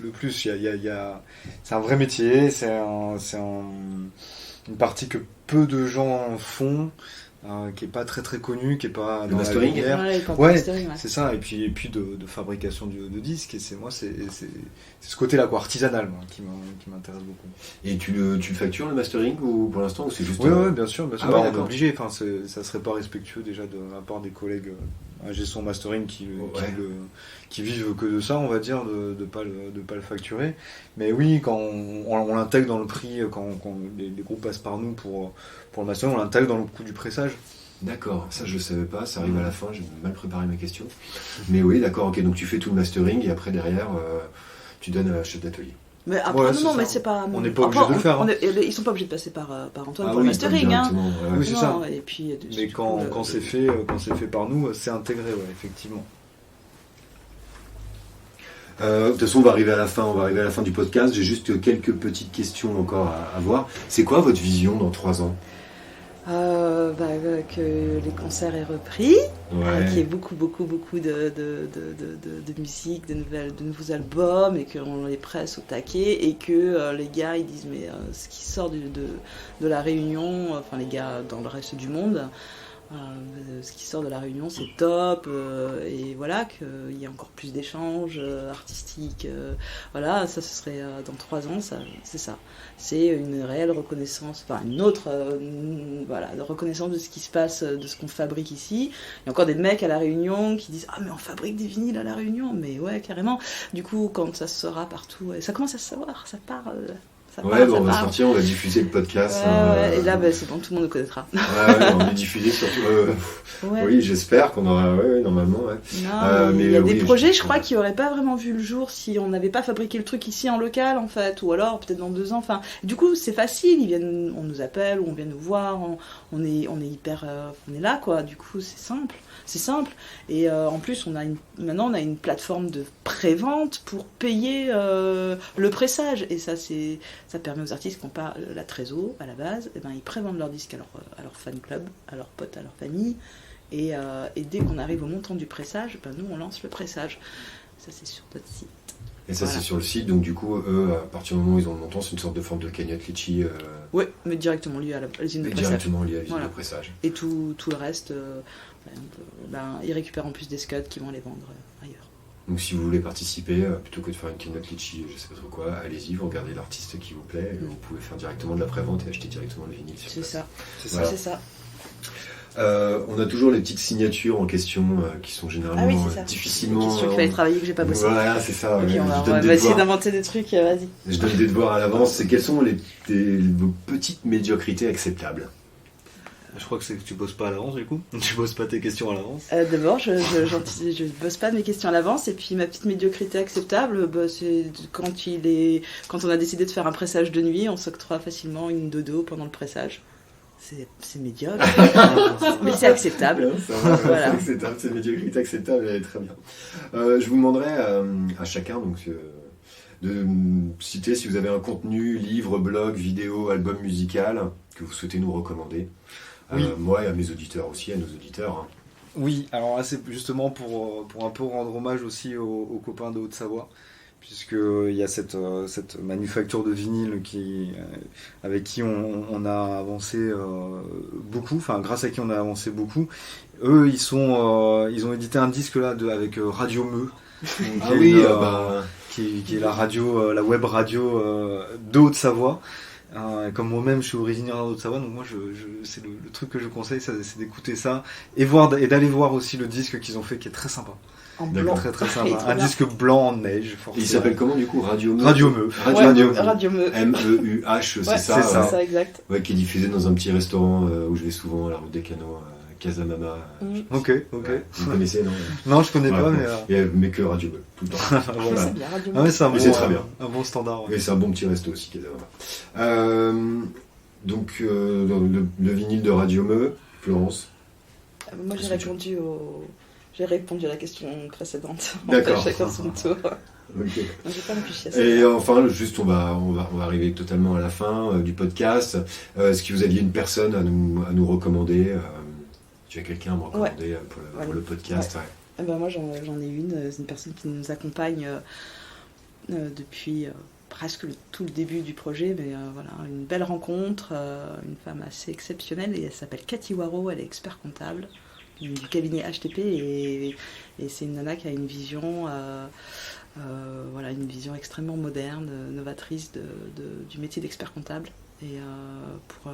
le plus. C'est un vrai métier, une partie que peu de gens font, qui est pas très très connue, qui est pas Le dans la mastering. lumière. Ouais, les campagnes Ouais, mastering, ouais. c'est ça, et puis de fabrication de disques, et c'est ce côté-là, quoi, artisanal, moi, qui m'intéresse beaucoup. Et tu le factures le mastering ou pour l'instant ou c'est juste Oui, bien sûr, Ah bah, ouais, on est d'accord. obligé, enfin, ça serait pas respectueux déjà de la part des collègues ingé son mastering qui vivent que de ça, on va dire, de pas le facturer. Mais oui, quand on l'intègre dans le prix, quand les groupes passent par nous pour le mastering, on l'intègre dans le coût du pressage. D'accord, ça je savais pas, ça arrive à la fin, j'ai mal préparé ma question. Mais oui, d'accord, ok, donc tu fais tout le mastering et après derrière tu donnes à la chef d'atelier. Mais après, Ouais, non, c'est ça. mais c'est pas. On n'est pas obligé de le faire, hein. Ils sont pas obligés de passer par Antoine Ah pour le oui, mastering, hein. directement, ouais. Oui, c'est Non, ça. et puis, Mais du quand coup, c'est fait par nous, c'est intégré, ouais, effectivement. De toute façon, on va arriver à la fin du podcast. J'ai juste quelques petites questions encore à voir. C'est quoi votre vision dans 3 ans? que les concerts aient repris, qu'il y ait beaucoup de musique, de nouveaux albums, et qu'on les presse au taquet, et que les gars ils disent mais ce qui sort de la Réunion, enfin les gars dans le reste du monde, ce qui sort de la Réunion c'est top, et voilà, qu'il y ait encore plus d'échanges artistiques, voilà, ça ce serait dans 3 ans, ça, c'est ça. C'est une réelle reconnaissance, enfin une autre voilà, de reconnaissance de ce qui se passe, de ce qu'on fabrique ici. Il y a encore des mecs à La Réunion qui disent « Ah mais on fabrique des vinyles à La Réunion !» Mais ouais, carrément. Du coup, quand ça se sera partout, et ça commence à se savoir, ça part... Ouais, on va sortir, on va diffuser le podcast. Ouais, et là, c'est bon, tout le monde nous connaîtra. Ouais, on va diffuser surtout. Ouais. Oui, j'espère qu'on aura. Ouais, normalement, ouais. Non, mais il y a des oui, projets, je crois, qui n'auraient pas vraiment vu le jour si on n'avait pas fabriqué le truc ici en local, en fait, ou alors peut-être dans 2 ans. Enfin, du coup, c'est facile. On nous appelle, ou on vient nous voir, on est hyper, on est là, quoi. Du coup, c'est simple. C'est simple. Et en plus, maintenant, on a une plateforme de pré-vente pour payer le pressage. Et ça permet aux artistes qui n'ont pas la trésor à la base, et ben, ils prévendent leur disque à leur fan club, à leurs potes, à leur famille. Et dès qu'on arrive au montant du pressage, ben, nous, on lance le pressage. Ça, c'est sur notre site. Et ça, c'est sur le site. Donc, du coup, eux, à partir du moment où ils ont le montant, c'est une sorte de forme de cagnotte litchi. Oui, mais directement lié à l'usine de pressage. Directement lié à l'usine Voilà. de pressage. Et tout le reste, ils récupèrent en plus des scuds qui vont les vendre ailleurs. Donc si vous voulez participer, plutôt que de faire une keynote litchi, je sais pas trop quoi, allez-y, vous regardez l'artiste qui vous plaît, et vous pouvez faire directement de la prévente et acheter directement le vinyle sur C'est place. ça. Voilà. C'est ça. On a toujours les petites signatures en question qui sont généralement c'est ça. difficilement... Une question qu'il fallait travailler que j'ai pas bossé. Voilà, c'est ça. Ok, ouais. on va Je donne des essayer devoirs. d'inventer des trucs, vas-y. Je donne des devoirs à l'avance. C'est quelles sont vos petites médiocrités acceptables? Je crois que c'est que tu bosses pas à l'avance, du coup. Tu bosses pas tes questions à l'avance. D'abord, je bosse pas mes questions à l'avance, et puis ma petite médiocrité acceptable, c'est quand on a décidé de faire un pressage de nuit, on s'octroie facilement une dodo pendant le pressage. C'est médiocre, mais c'est acceptable. Ça va, Voilà. c'est acceptable, c'est médiocrité acceptable, elle est très bien. Je vous demanderai à chacun, donc de citer si vous avez un contenu, livre, blog, vidéo, album musical que vous souhaitez nous recommander. Oui. Moi et à mes auditeurs aussi, à nos auditeurs. Oui, alors là c'est justement pour un peu rendre hommage aussi aux copains de Haute-Savoie, puisqu'il y a cette manufacture de vinyle avec qui on a avancé beaucoup, enfin grâce à qui on a avancé beaucoup. Eux, ils ont édité un disque là avec Radio Meux, qui est la radio, la web radio de Haute-Savoie. Comme moi-même je suis originaire de Haute-Savoie, donc moi c'est le truc que je conseille, c'est d'écouter ça et d'aller voir aussi le disque qu'ils ont fait qui est très sympa. En blanc. Très très sympa. Un disque blanc en neige. Il s'appelle comment du coup? Radio Meux. Radio Meux. Radio Meux. M-E-U-H, c'est ça. C'est ça, exact. Ouais, qui est diffusé dans un petit restaurant où je vais souvent à la route des Canaux, Casamama. Ok. Ouais. Vous connaissez, non? Non, je connais pas, mais que Radio Meux, tout le temps. Voilà. C'est bien, Radio Meux. Ah ouais, c'est Mais c'est très bien. Un bon standard. Ouais. Et c'est un bon petit resto aussi, Casamama. Donc, le vinyle de Radio Meux, Florence. Moi, j'ai répondu à la question précédente. D'accord. Chacun son tour. Okay. J'ai pas réfléchi à ça. Et enfin, juste, on va arriver totalement à la fin du podcast. Est-ce que vous aviez une personne à nous recommander? Tu as quelqu'un à me recommander pour le podcast? Ouais. Moi, j'en ai une. C'est une personne qui nous accompagne depuis presque tout le début du projet. Mais voilà, une belle rencontre, une femme assez exceptionnelle. Et elle s'appelle Cathy Waro, elle est expert comptable du cabinet HTP. Et c'est une nana qui a une vision... une vision extrêmement moderne, novatrice du métier d'expert comptable. Et pour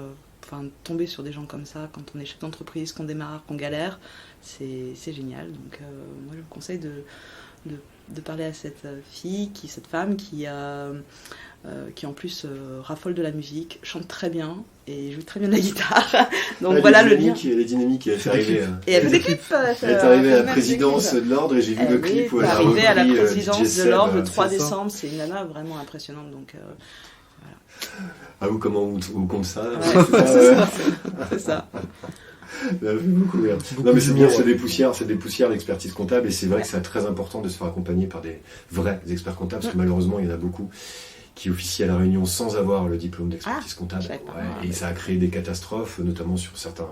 tomber sur des gens comme ça, quand on est chef d'entreprise, qu'on démarre, qu'on galère, c'est génial. Donc moi je vous conseille de parler à cette femme qui en plus raffole de la musique, chante très bien et joue très bien de la guitare. Donc voilà le lien. Elle est dynamique, elle est arrivée. Et elle fait des clips. Elle est arrivée à la présidence de l'ordre et j'ai vu le clip où elle a arrivée à la présidence DJ de l'ordre le Seb, 3 décembre. C'est une nana vraiment impressionnante. Donc voilà. Ah vous comment vous compte ça? C'est ça. Ça fait beaucoup rire. Non mais c'est bien, c'est des poussières l'expertise comptable et c'est vrai que c'est très important de se faire accompagner par des vrais experts comptables parce que malheureusement il y en a beaucoup qui officient à La Réunion sans avoir le diplôme d'expertise comptable. Et ça a créé des catastrophes, notamment sur certains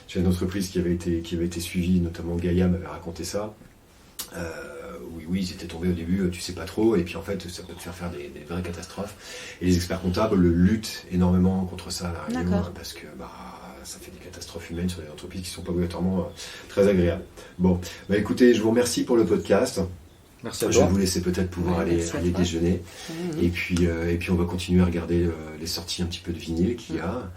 chefs d'entreprise qui avaient été suivis, notamment Gaïa m'avait raconté ça. Oui, ils étaient tombés au début, tu sais pas trop, et puis en fait, ça peut te faire des vraies catastrophes. Et les experts comptables luttent énormément contre ça à La Réunion, parce que ça fait des catastrophes humaines sur des entreprises qui sont pas obligatoirement très agréables. Bon, écoutez, je vous remercie pour le podcast. Merci à toi. Je vais vous laisser peut-être pouvoir aller déjeuner. Et puis on va continuer à regarder les sorties un petit peu de vinyle qu'il y a un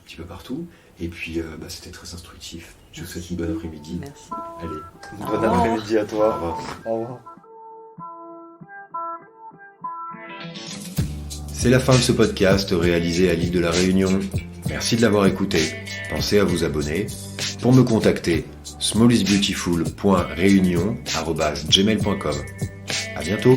petit peu partout. Et puis c'était très instructif. Je vous souhaite une bonne après-midi. Merci. Allez. Bon après-midi à toi. Au revoir. Au revoir. C'est la fin de ce podcast réalisé à l'île de la Réunion. Merci de l'avoir écouté. Pensez à vous abonner. Pour me contacter, smallisbeautiful.reunion@gmail.com. À bientôt.